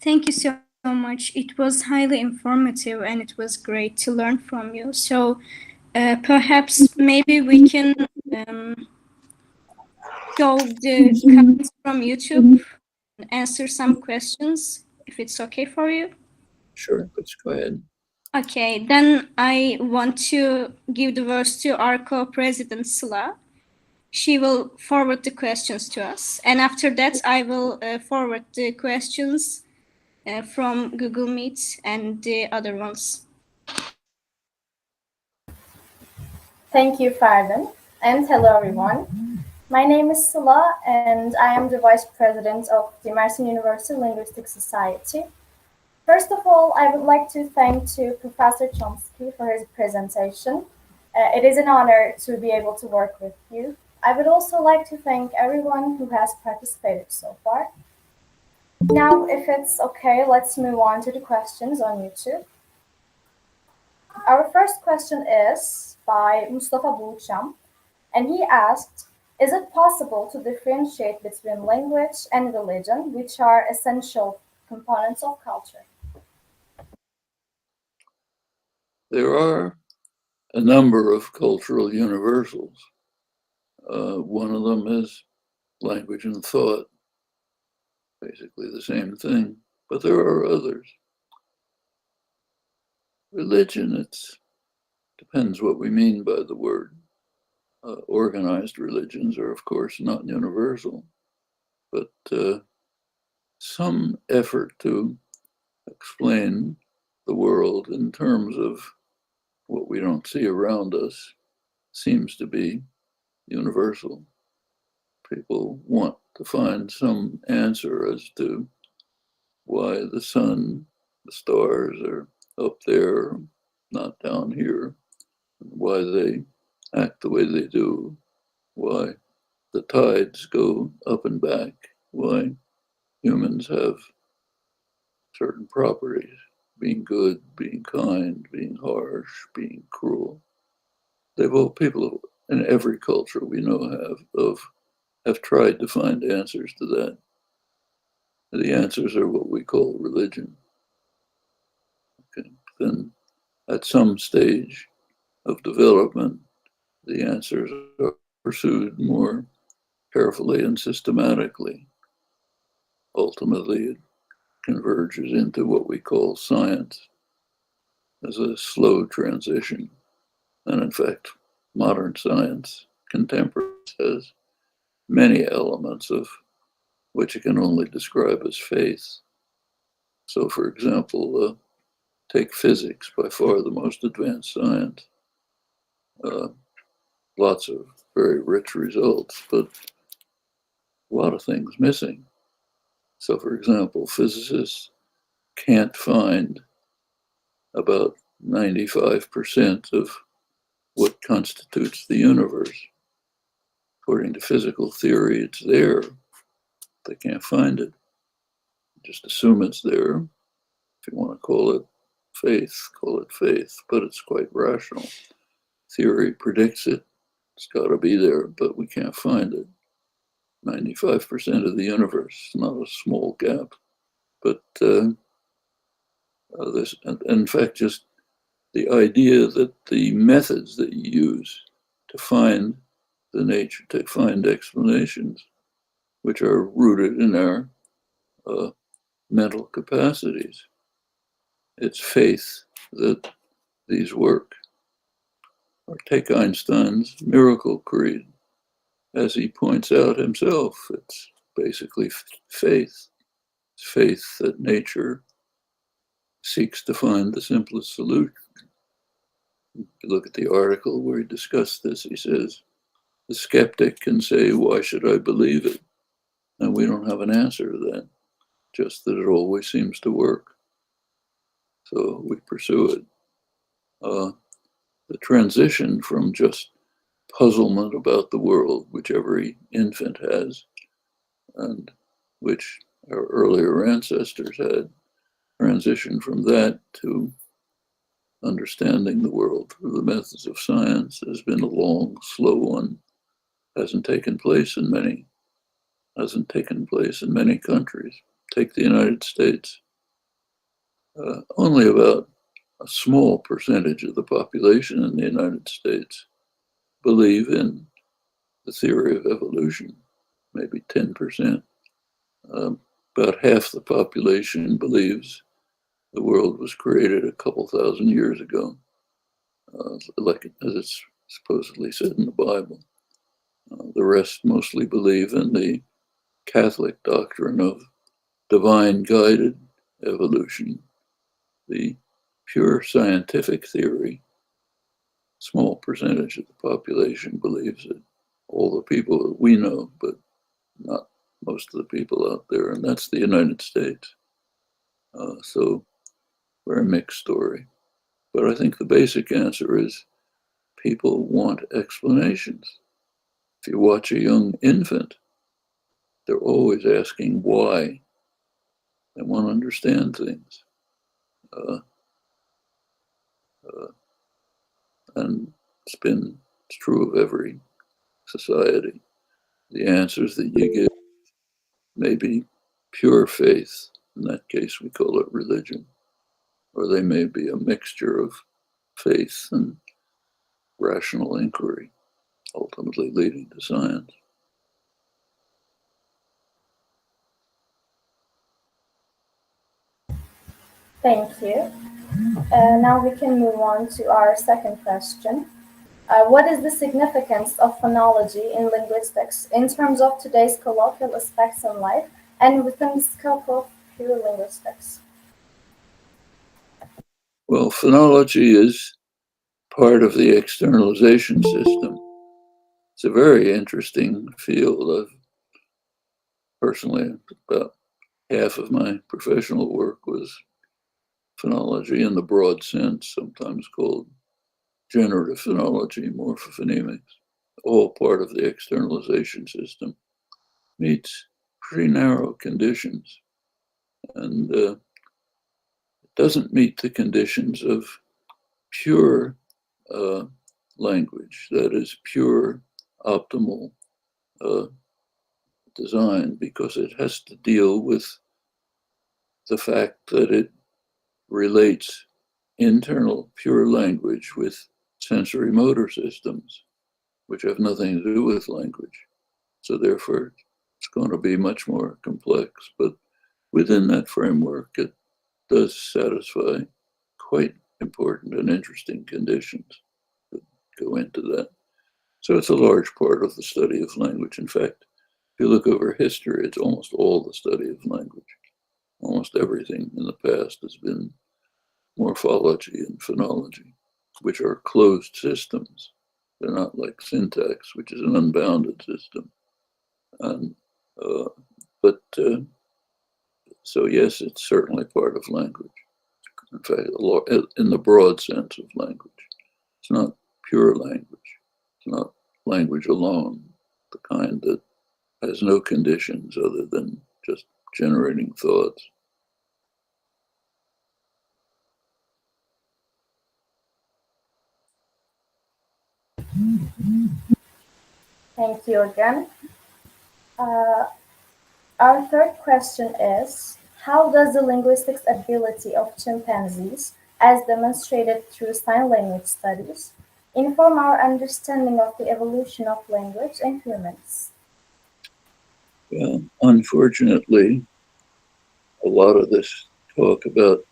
[SPEAKER 1] Thank you so much. It was highly informative and it was great to learn from you. So perhaps maybe we can show the comments from YouTube and answer some questions, if it's okay for you.
[SPEAKER 2] Sure, let's go ahead.
[SPEAKER 1] Okay, then I want to give the words to our co-president, Sıla. She will forward the questions to us. And after that, I will forward the questions from Google Meet and the other ones.
[SPEAKER 3] Thank you, Ferdin, and hello, everyone. My name is Sıla, and I am the Vice President of the Mersin University Linguistics Society. First of all, I would like to thank Professor Chomsky for his presentation. It is an honor to be able to work with you. I would also like to thank everyone who has participated so far. Now, if it's okay, let's move on to the questions on YouTube. Our first question is by Mustafa Bulcham, and he asked, is it possible to differentiate between language and religion, which are essential components of culture?
[SPEAKER 2] There are a number of cultural universals. One of them is language and thought, basically the same thing, but there are others. Religion, it depends what we mean by the word. Organized religions are, of course, not universal, but some effort to explain the world in terms of what we don't see around us seems to be universal. People want to find some answer as to why the sun, the stars are up there, not down here, why they act the way they do, why the tides go up and back, why humans have certain properties, being good, being kind, being harsh, being cruel. People in every culture we know have tried to find answers to that. The answers are what we call religion. Okay. Then at some stage of development, the answers are pursued more carefully and systematically. Ultimately, it converges into what we call science as a slow transition. And in fact, modern science, contemporary, has many elements of which it can only describe as faith. So, for example, take physics, by far the most advanced science. Lots of very rich results, but a lot of things missing. So, for example, physicists can't find about 95% of what constitutes the universe. According to physical theory, it's there. They can't find it. Just assume it's there. If you want to call it faith, but it's quite rational. Theory predicts it. It's got to be there, but we can't find it. 95% of the universe, not a small gap. But this, in fact, just the idea that the methods that you use to find the nature, to find explanations, which are rooted in our mental capacities, it's faith that these work. Or take Einstein's miracle creed. As he points out himself, it's basically faith. It's faith that nature seeks to find the simplest solution. If you look at the article where he discussed this, he says, the skeptic can say, why should I believe it? And we don't have an answer to that, just that it always seems to work. So we pursue it. The transition from just puzzlement about the world, which every infant has, and which our earlier ancestors had, transition from that to understanding the world through the methods of science has been a long, slow one. Hasn't taken place in many countries. Take the United States. Only about a small percentage of the population in the United States believe in the theory of evolution, maybe 10%. About half the population believes the world was created a couple thousand years ago, like as it's supposedly said in the Bible. The rest mostly believe in the Catholic doctrine of divine guided evolution. The pure scientific theory, small percentage of the population believes it. All the people that we know, but not most of the people out there, and that's the United States. So we're a mixed story. But I think the basic answer is people want explanations. If you watch a young infant, they're always asking why. They want to understand things. And it's true of every society. The answers that you give may be pure faith. In that case, we call it religion. Or they may be a mixture of faith and rational inquiry, ultimately leading to science.
[SPEAKER 3] Thank you. Now we can move on to our second question. What is the significance of phonology in linguistics in terms of today's colloquial aspects in life and within the scope of pure linguistics?
[SPEAKER 2] Well, phonology is part of the externalization system. It's a very interesting field. Personally, about half of my professional work was phonology in the broad sense, sometimes called generative phonology, morphophonemics, all part of the externalization system, meets pretty narrow conditions, and it doesn't meet the conditions of pure language, that is pure optimal design, because it has to deal with the fact that it relates internal pure language with sensory motor systems, which have nothing to do with language. So therefore, it's going to be much more complex. But within that framework, it does satisfy quite important and interesting conditions that go into that. So it's a large part of the study of language. In fact, if you look over history, it's almost all the study of language. Almost everything in the past has been morphology and phonology, which are closed systems. They're not like syntax, which is an unbounded system. And, so yes, it's certainly part of language. In fact, in the broad sense of language. It's not pure language. It's not language alone, the kind that has no conditions other than just generating thoughts.
[SPEAKER 3] Thank you again. Our third question is, how does the linguistics ability of chimpanzees, as demonstrated through sign language studies, inform our understanding of the evolution of language in humans?
[SPEAKER 2] Well, unfortunately, a lot of this talk about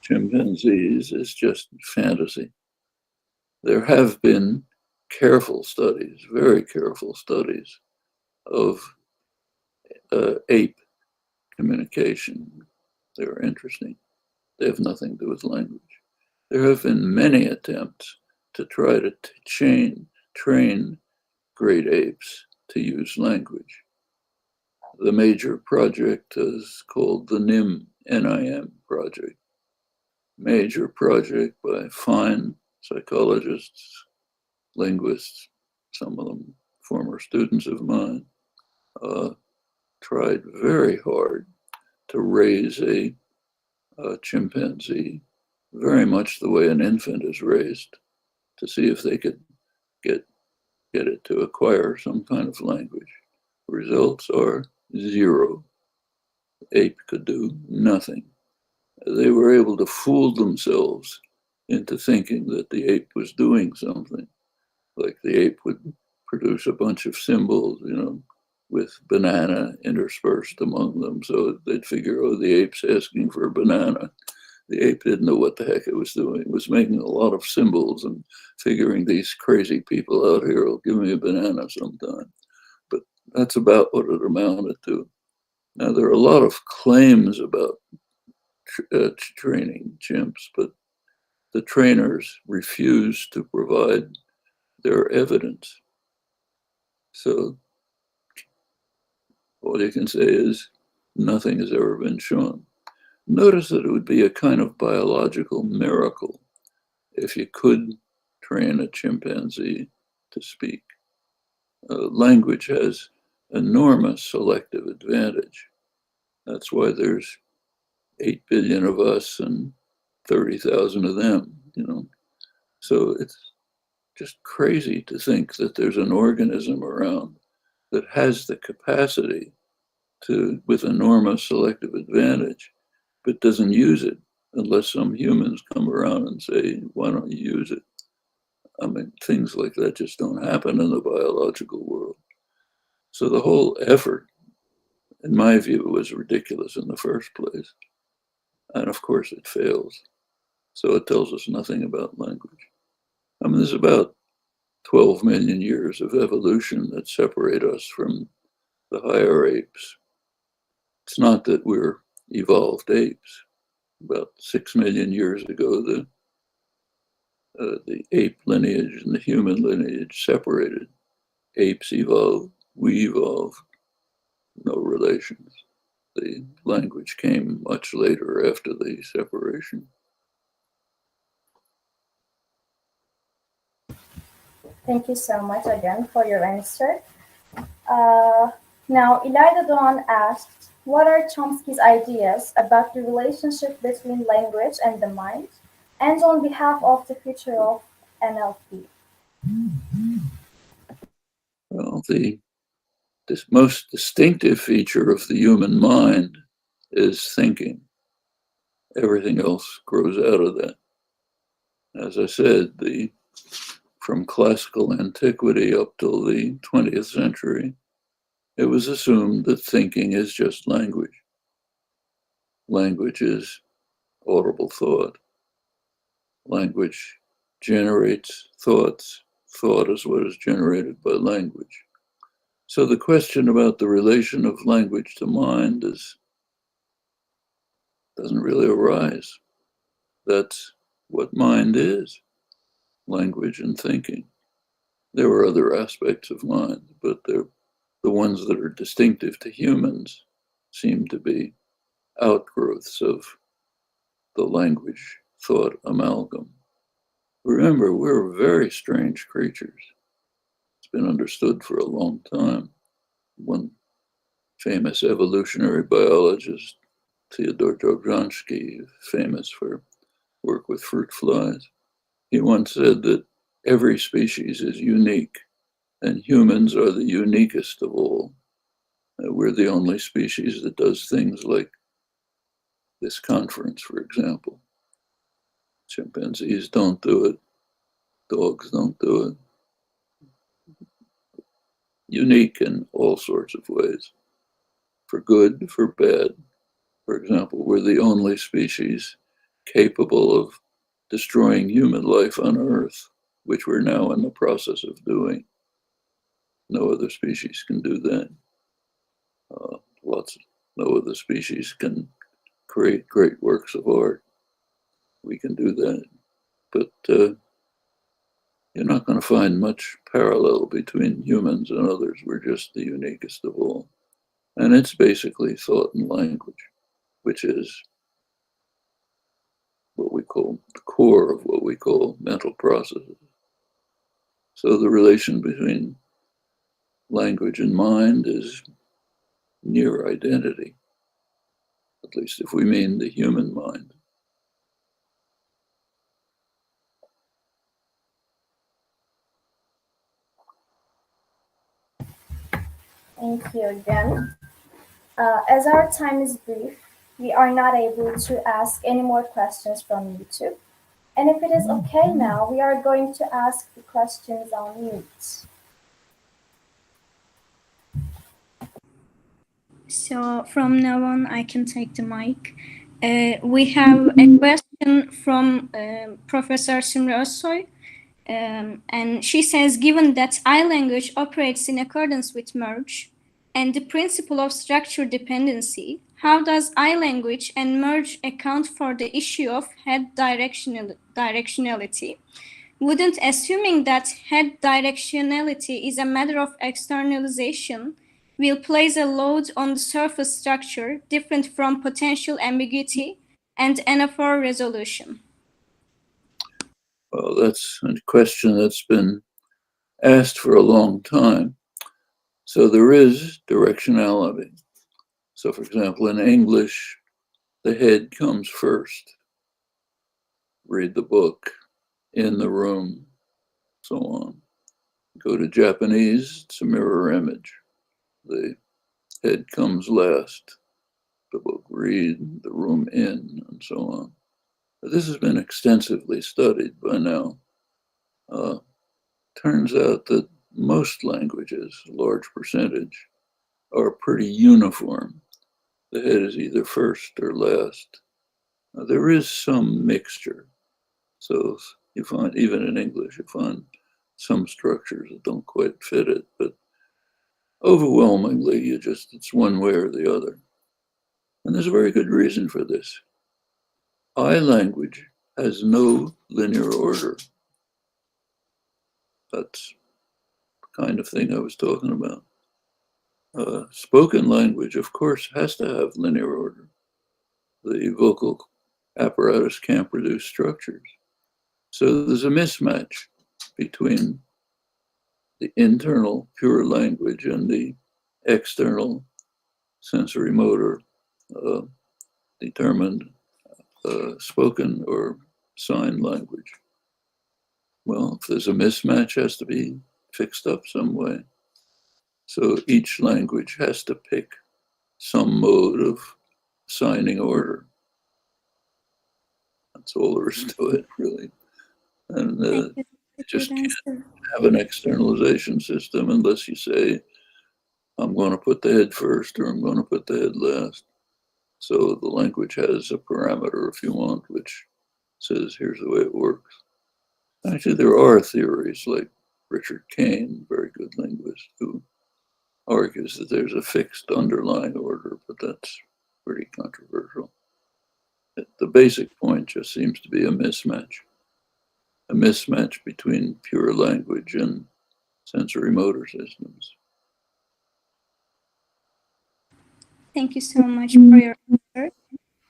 [SPEAKER 2] chimpanzees is just fantasy. There have been careful studies, very careful studies of ape communication. They're interesting. They have nothing to do with language. There have been many attempts to try to train great apes to use language. The major project is called the NIM project. Major project by fine psychologists, linguists, some of them former students of mine, tried very hard to raise a chimpanzee very much the way an infant is raised, to see if they could get it to acquire some kind of language. Results are zero. Ape could do nothing. They were able to fool themselves into thinking that the ape was doing something. Like the ape would produce a bunch of symbols, with banana interspersed among them. So they'd figure, oh, the ape's asking for a banana. The ape didn't know what the heck it was doing. It was making a lot of symbols and figuring these crazy people out here will give me a banana sometime. But that's about what it amounted to. Now, there are a lot of claims about training chimps, but the trainers refuse to provide their evidence. So all you can say is nothing has ever been shown. Notice that it would be a kind of biological miracle if you could train a chimpanzee to speak. Language has enormous selective advantage. That's why there's 8 billion of us and 30,000 of them, So it's just crazy to think that there's an organism around that has the capacity to, with enormous selective advantage, but doesn't use it unless some humans come around and say, why don't you use it? I mean, things like that just don't happen in the biological world. So the whole effort, in my view, was ridiculous in the first place. And of course it fails. So it tells us nothing about language. I mean, there's about 12 million years of evolution that separate us from the higher apes. It's not that we're evolved apes. About 6 million years ago, the ape lineage and the human lineage separated. Apes evolved, we evolved, no relations. The language came much later after the separation.
[SPEAKER 3] Thank you so much again for your answer. Now, İlayda Doğan asked, what are Chomsky's ideas about the relationship between language and the mind, and on behalf of the future of NLP?
[SPEAKER 2] Well, this most distinctive feature of the human mind is thinking. Everything else grows out of that. As I said, from classical antiquity up till the 20th century, it was assumed that thinking is just language. Language is audible thought. Language generates thoughts. Thought is what is generated by language. So the question about the relation of language to mind doesn't really arise. That's what mind is, language and thinking. There are other aspects of mind, but they're the ones that are distinctive to humans seem to be outgrowths of the language thought amalgam. Remember, we're very strange creatures. It's been understood for a long time. One famous evolutionary biologist, Theodore Chomsky, famous for work with fruit flies, he once said that every species is unique and humans are the uniquest of all. We're the only species that does things like this conference, for example. Chimpanzees don't do it. Dogs don't do it. Unique in all sorts of ways, for good, for bad. For example, we're the only species capable of destroying human life on Earth, which we're now in the process of doing. No other species can do that. No other species can create great works of art. We can do that, but you're not going to find much parallel between humans and others. We're just the uniquest of all. And it's basically thought and language, which is what we call the core of what we call mental processes. So the relation between language and mind is near identity, at least if we mean the human mind.
[SPEAKER 3] Thank you again. As our time is brief, we are not able to ask any more questions from YouTube. And if it is okay now, we are going to ask the questions on mute.
[SPEAKER 1] So from now on, I can take the mic. We have a question from Professor Simre Özsoy. And she says, given that I language operates in accordance with merge and the principle of structure dependency, how does I language and merge account for the issue of head directionality? Wouldn't assuming that head directionality is a matter of externalization will place a load on the surface structure different from potential ambiguity and anaphor resolution?
[SPEAKER 2] Well, that's a question that's been asked for a long time. So there is directionality. So for example, in English, the head comes first. Read the book, in the room, so on. Go to Japanese, it's a mirror image. The head comes last. The book, read, the room, in, and so on. This has been extensively studied by now. Turns out that most languages, a large percentage, are pretty uniform. The head is either first or last. There is some mixture. So you find, even in English, you find some structures that don't quite fit it, but overwhelmingly, it's one way or the other. And there's a very good reason for this. I language has no linear order. That's the kind of thing I was talking about. Spoken language, of course, has to have linear order. The vocal apparatus can't produce structures. So there's a mismatch between the internal pure language and the external sensory motor determined spoken or sign language. Well, if there's a mismatch, it has to be fixed up some way. So each language has to pick some mode of signing order. That's all there is to it, really. And you just can't have an externalization system unless you say I'm going to put the head first, or I'm going to put the head last. So the language has a parameter, if you want, which says, here's the way it works. Actually, there are theories like Richard Kane, very good linguist, who argues that there's a fixed underlying order, but that's pretty controversial. The basic point just seems to be a mismatch between pure language and sensory motor systems.
[SPEAKER 1] Thank you so much for your answer.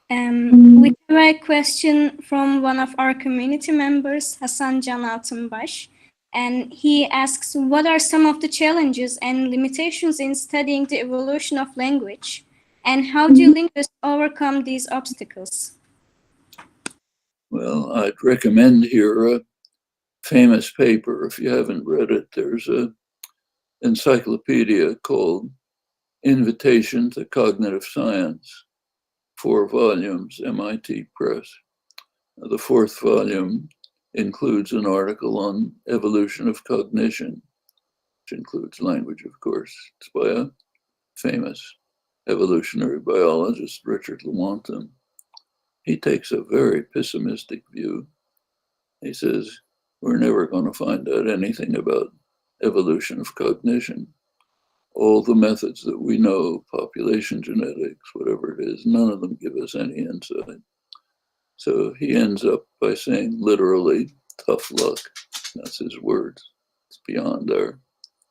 [SPEAKER 1] We have a question from one of our community members, Hasan Can Altınbaş, and he asks, what are some of the challenges and limitations in studying the evolution of language, and how do linguists overcome these obstacles?
[SPEAKER 2] Well, I'd recommend here a famous paper. If you haven't read it, there's an encyclopedia called Invitation to Cognitive Science, 4 volumes, MIT Press. The 4th volume includes an article on evolution of cognition, which includes language, of course. It's by a famous evolutionary biologist, Richard Lewontin. He takes a very pessimistic view. He says, we're never going to find out anything about evolution of cognition. All the methods that we know, population genetics, whatever it is, none of them give us any insight. So he ends up by saying, literally, tough luck. That's his words. It's beyond our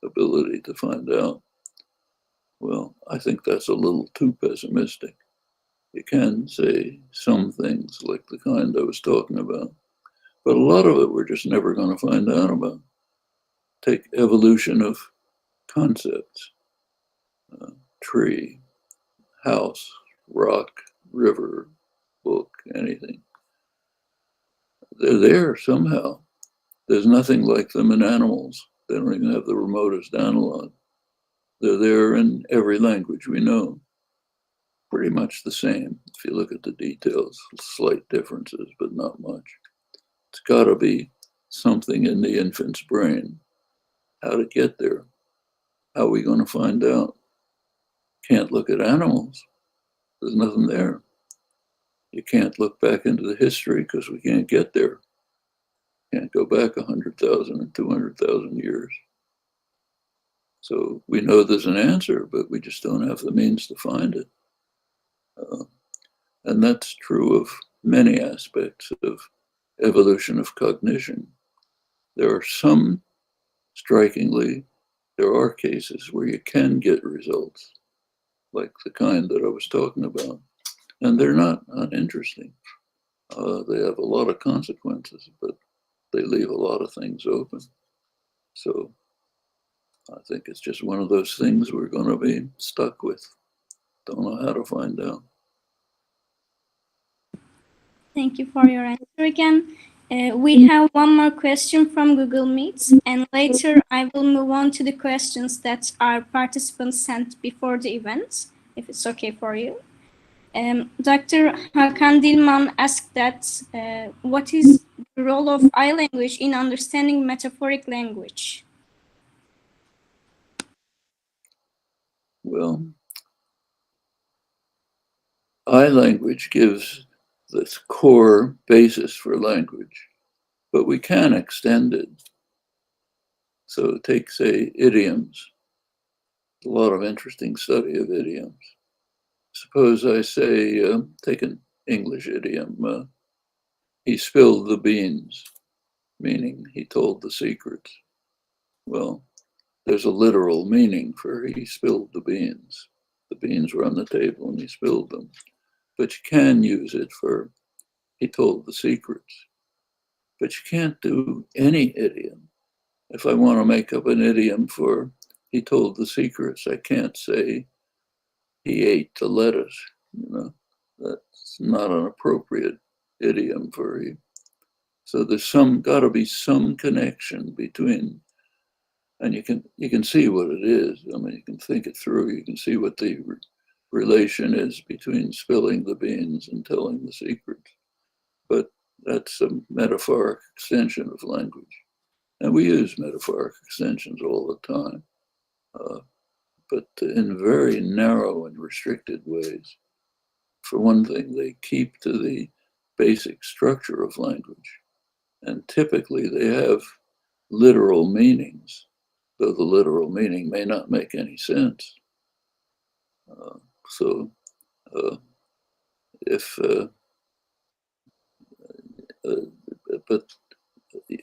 [SPEAKER 2] ability to find out. Well, I think that's a little too pessimistic. You can say some things like the kind I was talking about, but a lot of it we're just never going to find out about. Take evolution of concepts, tree, house, rock, river, book, anything. They're there somehow. There's nothing like them in animals. They don't even have the remotest analog. They're there in every language we know. Pretty much the same. If you look at the details, slight differences, but not much. It's got to be something in the infant's brain. How to get there? How are we going to find out? Can't look at animals. There's nothing there. You can't look back into the history because we can't get there. Can't go back 100,000 and 200,000 years. So we know there's an answer, but we just don't have the means to find it. And that's true of many aspects of evolution of cognition. There are some, strikingly, there are cases where you can get results, like the kind that I was talking about, and they're not uninteresting. They have a lot of consequences, but they leave a lot of things open. So I think it's just one of those things we're going to be stuck with. Don't know how to find out.
[SPEAKER 1] Thank you for your answer again. We have one more question from Google Meet, and later I will move on to the questions that our participants sent before the event, if it's okay for you. Dr. Hakan Dilman asked that, what is the role of I language in understanding metaphoric language?
[SPEAKER 2] Well, I language gives this core basis for language, but we can extend it. So take, say, idioms. A lot of interesting study of idioms. Suppose I say, take an English idiom, he spilled the beans, meaning he told the secrets. Well, there's a literal meaning for he spilled the beans. The beans were on the table and he spilled them. But you can use it for he told the secrets. But you can't do any idiom. If I want to make up an idiom for he told the secrets, I can't say he ate the lettuce. You know, that's not an appropriate idiom for he. So there's got to be some connection between, and you can see what it is. I mean, you can think it through. You can see what the relation is between spilling the beans and telling the secrets. But that's a metaphoric extension of language. And we use metaphoric extensions all the time. but in very narrow and restricted ways. For one thing, they keep to the basic structure of language, and typically they have literal meanings, though the literal meaning may not make any sense.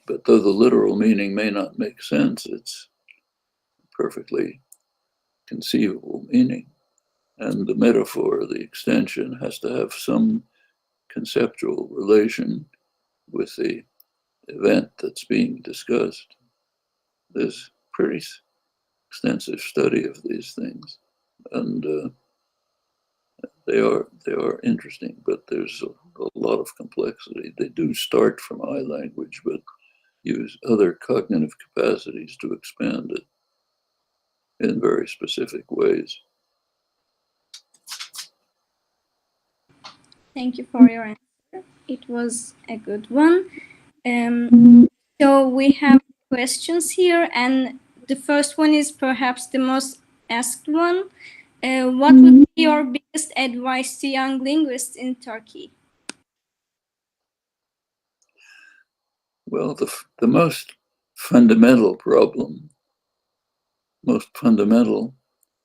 [SPEAKER 2] But though the literal meaning may not make sense, it's perfectly conceivable meaning. And the metaphor, the extension, has to have some conceptual relation with the event that's being discussed. There's pretty extensive study of these things, and they are interesting, but there's a lot of complexity. They do start from I language, but use other cognitive capacities to expand it in very specific ways.
[SPEAKER 1] Thank you for your answer. It was a good one. So we have questions here, and the first one is perhaps the most asked one. What would be your biggest advice to young linguists in Turkey?
[SPEAKER 2] Well, the most fundamental problem, most fundamental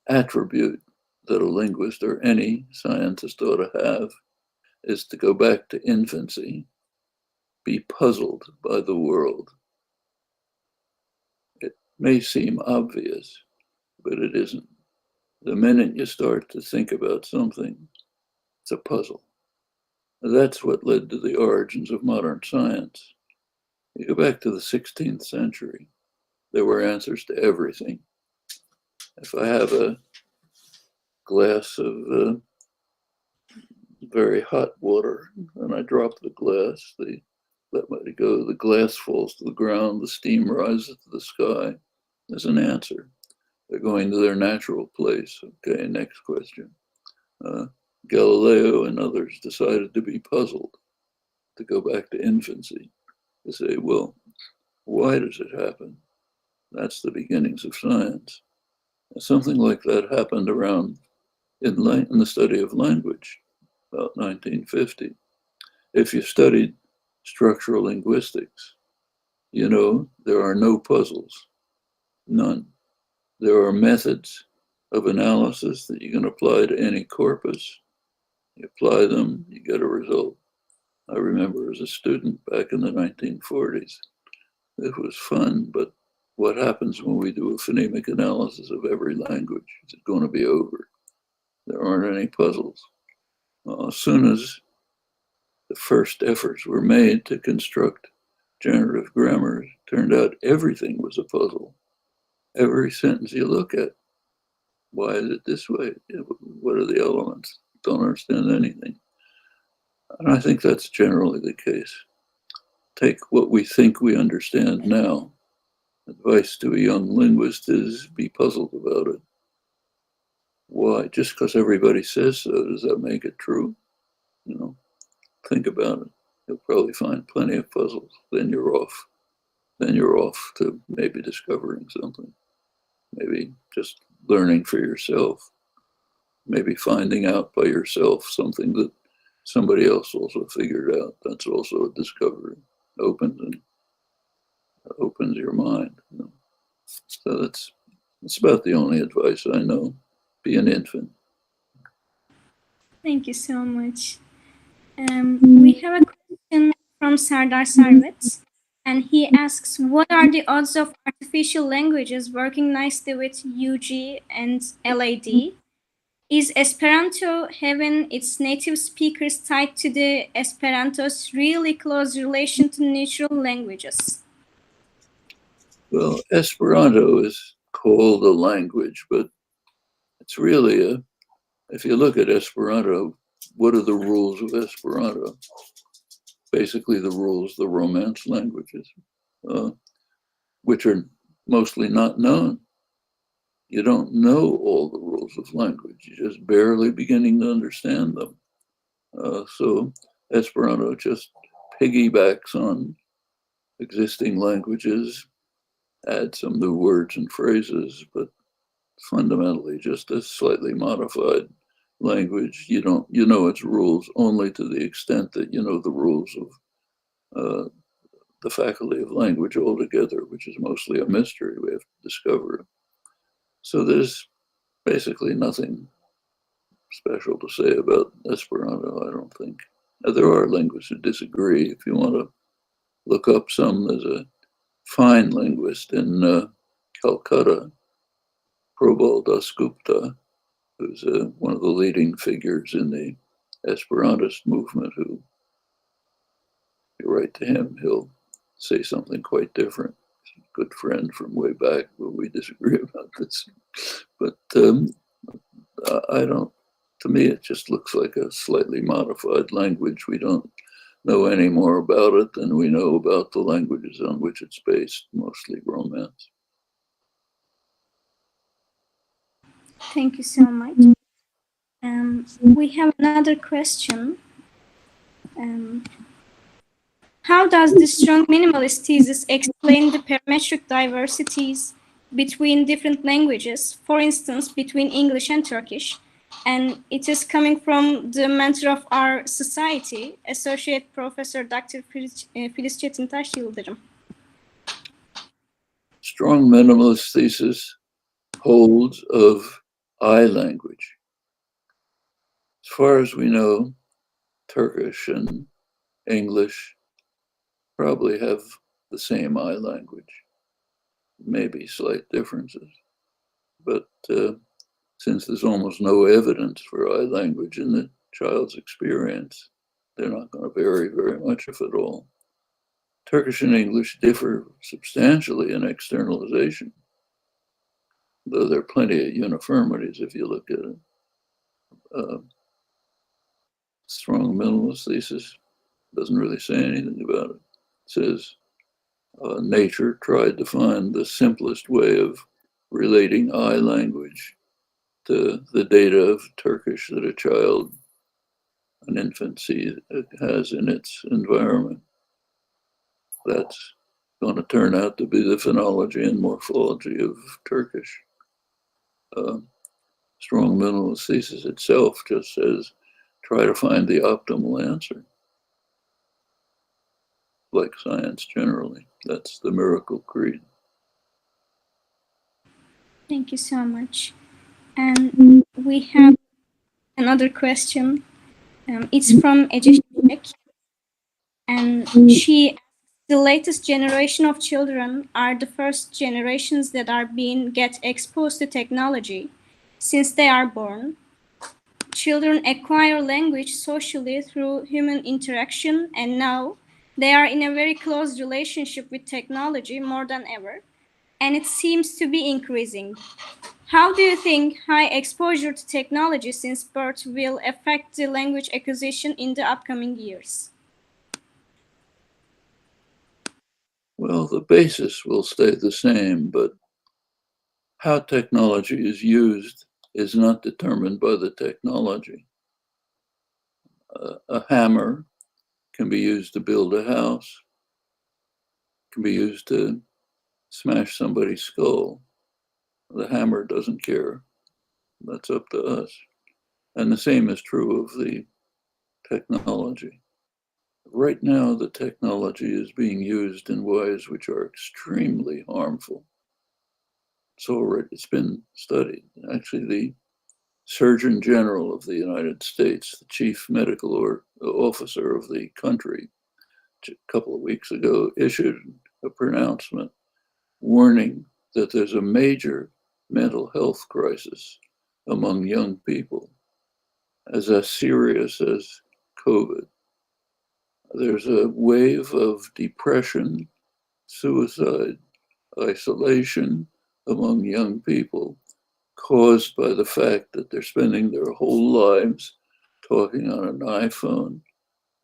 [SPEAKER 2] attribute that a linguist or any scientist ought to have is to go back to infancy, be puzzled by the world. It may seem obvious, but it isn't. The minute you start to think about something, it's a puzzle. That's what led to the origins of modern science. You go back to the 16th century, there were answers to everything. If I have a glass of very hot water and I drop the glass, let it go, the glass falls to the ground, the steam rises to the sky, there's an answer. They're going to their natural place. Okay, next question. Galileo and others decided to be puzzled, to go back to infancy, to say, well, why does it happen? That's the beginnings of science. And something like that happened around in the study of language, about 1950. If you studied structural linguistics, you know there are no puzzles, none. There are methods of analysis that you can apply to any corpus. You apply them, you get a result. I remember as a student back in the 1940s, it was fun, but what happens when we do a phonemic analysis of every language? Is it going to be over? There aren't any puzzles. As soon as the first efforts were made to construct generative grammars, turned out everything was a puzzle. Every sentence you look at, why is it this way? What are the elements? Don't understand anything. And I think that's generally the case. Take what we think we understand now. Advice to a young linguist is be puzzled about it. Why? Just because everybody says so, does that make it true? You know, think about it. You'll probably find plenty of puzzles. Then you're off. Then you're off to maybe discovering something. Maybe just learning for yourself. Maybe finding out by yourself something that somebody else also figured out. That's also a discovery. Opens your mind. You know? So that's about the only advice I know. Be an infant.
[SPEAKER 1] Thank you so much. We have a question from Sardar Sarvet, and he asks, what are the odds of artificial languages working nicely with UG and LAD? Is Esperanto having its native speakers tied to the Esperanto's really close relation to natural languages?
[SPEAKER 2] Well, Esperanto is called a language, but it's really if you look at Esperanto, what are the rules of Esperanto? Basically the rules, the Romance languages, which are mostly not known. You don't know all the rules of language. You're just barely beginning to understand them. So Esperanto just piggybacks on existing languages, add some new words and phrases, but fundamentally just a slightly modified language. You know its rules only to the extent that you know the rules of the faculty of language altogether, which is mostly a mystery we have to discover. So there's basically nothing special to say about Esperanto, I don't think. Now, there are linguists who disagree. If you want to look up some, there's a fine linguist in Calcutta, Prabal Dasgupta, who's one of the leading figures in the Esperantist movement, who, if you write to him, he'll say something quite different. He's a good friend from way back, but we disagree about this. But I don't, to me, it just looks like a slightly modified language. We don't know any more about it than we know about the languages on which it's based, mostly Romance.
[SPEAKER 1] Thank you so much. We have another question. How does the strong minimalist thesis explain the parametric diversities between different languages, for instance, between English and Turkish? And it is coming from the mentor of our society, Associate Professor Dr. Filiz Çetintaş Yıldırım.
[SPEAKER 2] Strong minimalist thesis holds of I language. As far as we know, Turkish and English probably have the same I language, maybe slight differences. But since there's almost no evidence for I language in the child's experience, they're not going to vary very much, if at all. Turkish and English differ substantially in externalization, though there are plenty of uniformities if you look at it. Strong minimalist thesis doesn't really say anything about it. It says nature tried to find the simplest way of relating I language to the data of Turkish that a child, an infant, has in its environment. That's going to turn out to be the phonology and morphology of Turkish. Strong minimalist thesis itself just says, try to find the optimal answer. Like science generally, that's the miracle creed.
[SPEAKER 1] Thank you so much. And we have another question. It's from Ece Şek. And she asks, the latest generation of children are the first generations that are get exposed to technology since they are born. Children acquire language socially through human interaction, and now they are in a very close relationship with technology more than ever, and it seems to be increasing. How do you think high exposure to technology since birth will affect the language acquisition in the upcoming years?
[SPEAKER 2] Well, the basis will stay the same, but how technology is used is not determined by the technology. A hammer can be used to build a house, can be used to smash somebody's skull. The hammer doesn't care. That's up to us. And the same is true of the technology. Right now, the technology is being used in ways which are extremely harmful. It's been studied. Actually, the Surgeon General of the United States, the chief medical officer of the country, a couple of weeks ago, issued a pronouncement warning that there's a major mental health crisis among young people, as serious as COVID. There's a wave of depression, suicide, isolation among young people caused by the fact that they're spending their whole lives talking on an iPhone.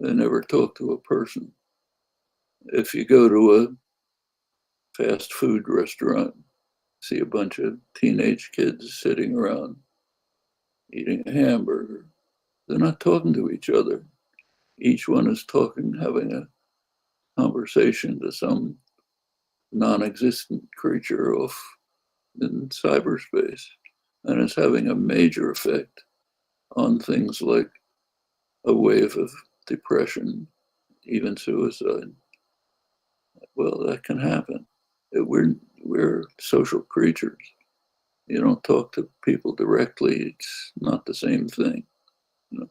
[SPEAKER 2] They never talk to a person. If you go to a fast food restaurant, see a bunch of teenage kids sitting around eating a hamburger, they're not talking to each other. Each one is having a conversation to some non-existent creature off in cyberspace. and it's having a major effect on things like a wave of depression, even suicide. Well, that can happen. We're social creatures. You don't talk to people directly. It's not the same thing. You know?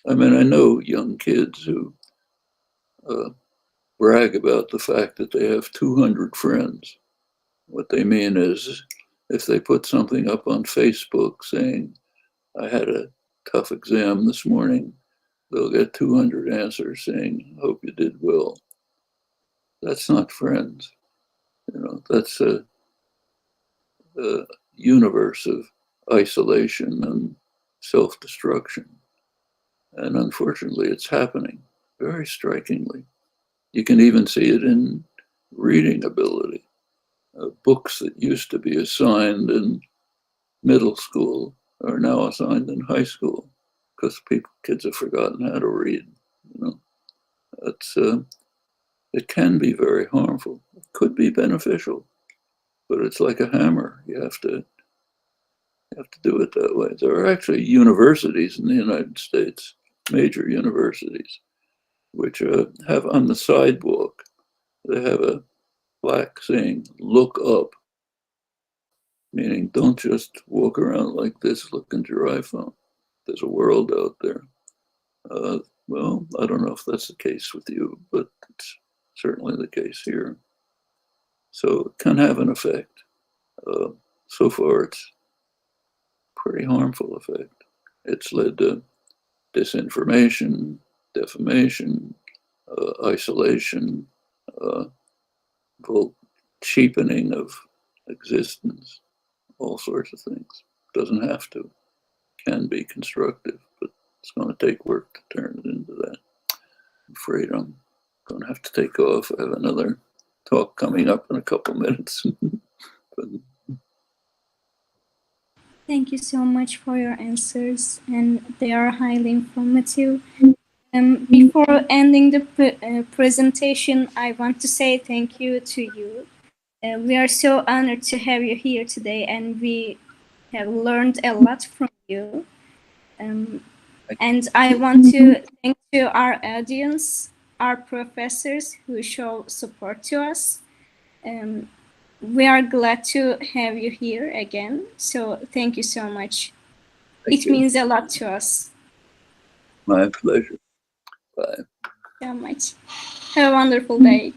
[SPEAKER 2] I mean, I know young kids who brag about the fact that they have 200 friends. What they mean is, if they put something up on Facebook saying, I had a tough exam this morning, they'll get 200 answers saying, hope you did well. That's not friends. You know, that's a universe of isolation and self-destruction. And unfortunately, it's happening very strikingly. You can even see it in reading ability. Books that used to be assigned in middle school are now assigned in high school because kids have forgotten how to read. You know, it can be very harmful. It could be beneficial, but it's like a hammer. You have to do it that way. There are actually universities in the United States, major universities, which have on the sidewalk, they have a plaque saying, look up, meaning don't just walk around like this looking at your iPhone. There's a world out there. Well, I don't know if that's the case with you, but it's certainly the case here. So it can have an effect. So far, it's pretty harmful effect. It's led to disinformation, defamation, isolation, cheapening of existence, all sorts of things. Doesn't have to. Can be constructive, but it's going to take work to turn it into that. I'm afraid I'm going to have to take off. I have another talk coming up in a couple minutes. But,
[SPEAKER 1] Thank you so much for your answers, and they are highly informative. Before ending the presentation, I want to say thank you to you. We are so honored to have you here today, and we have learned a lot from you. And I want to thank to our audience, our professors who show support to us. We are glad to have you here again. So thank you so much. It means a lot to us.
[SPEAKER 2] my pleasure. Bye.
[SPEAKER 1] So much. Have a wonderful day.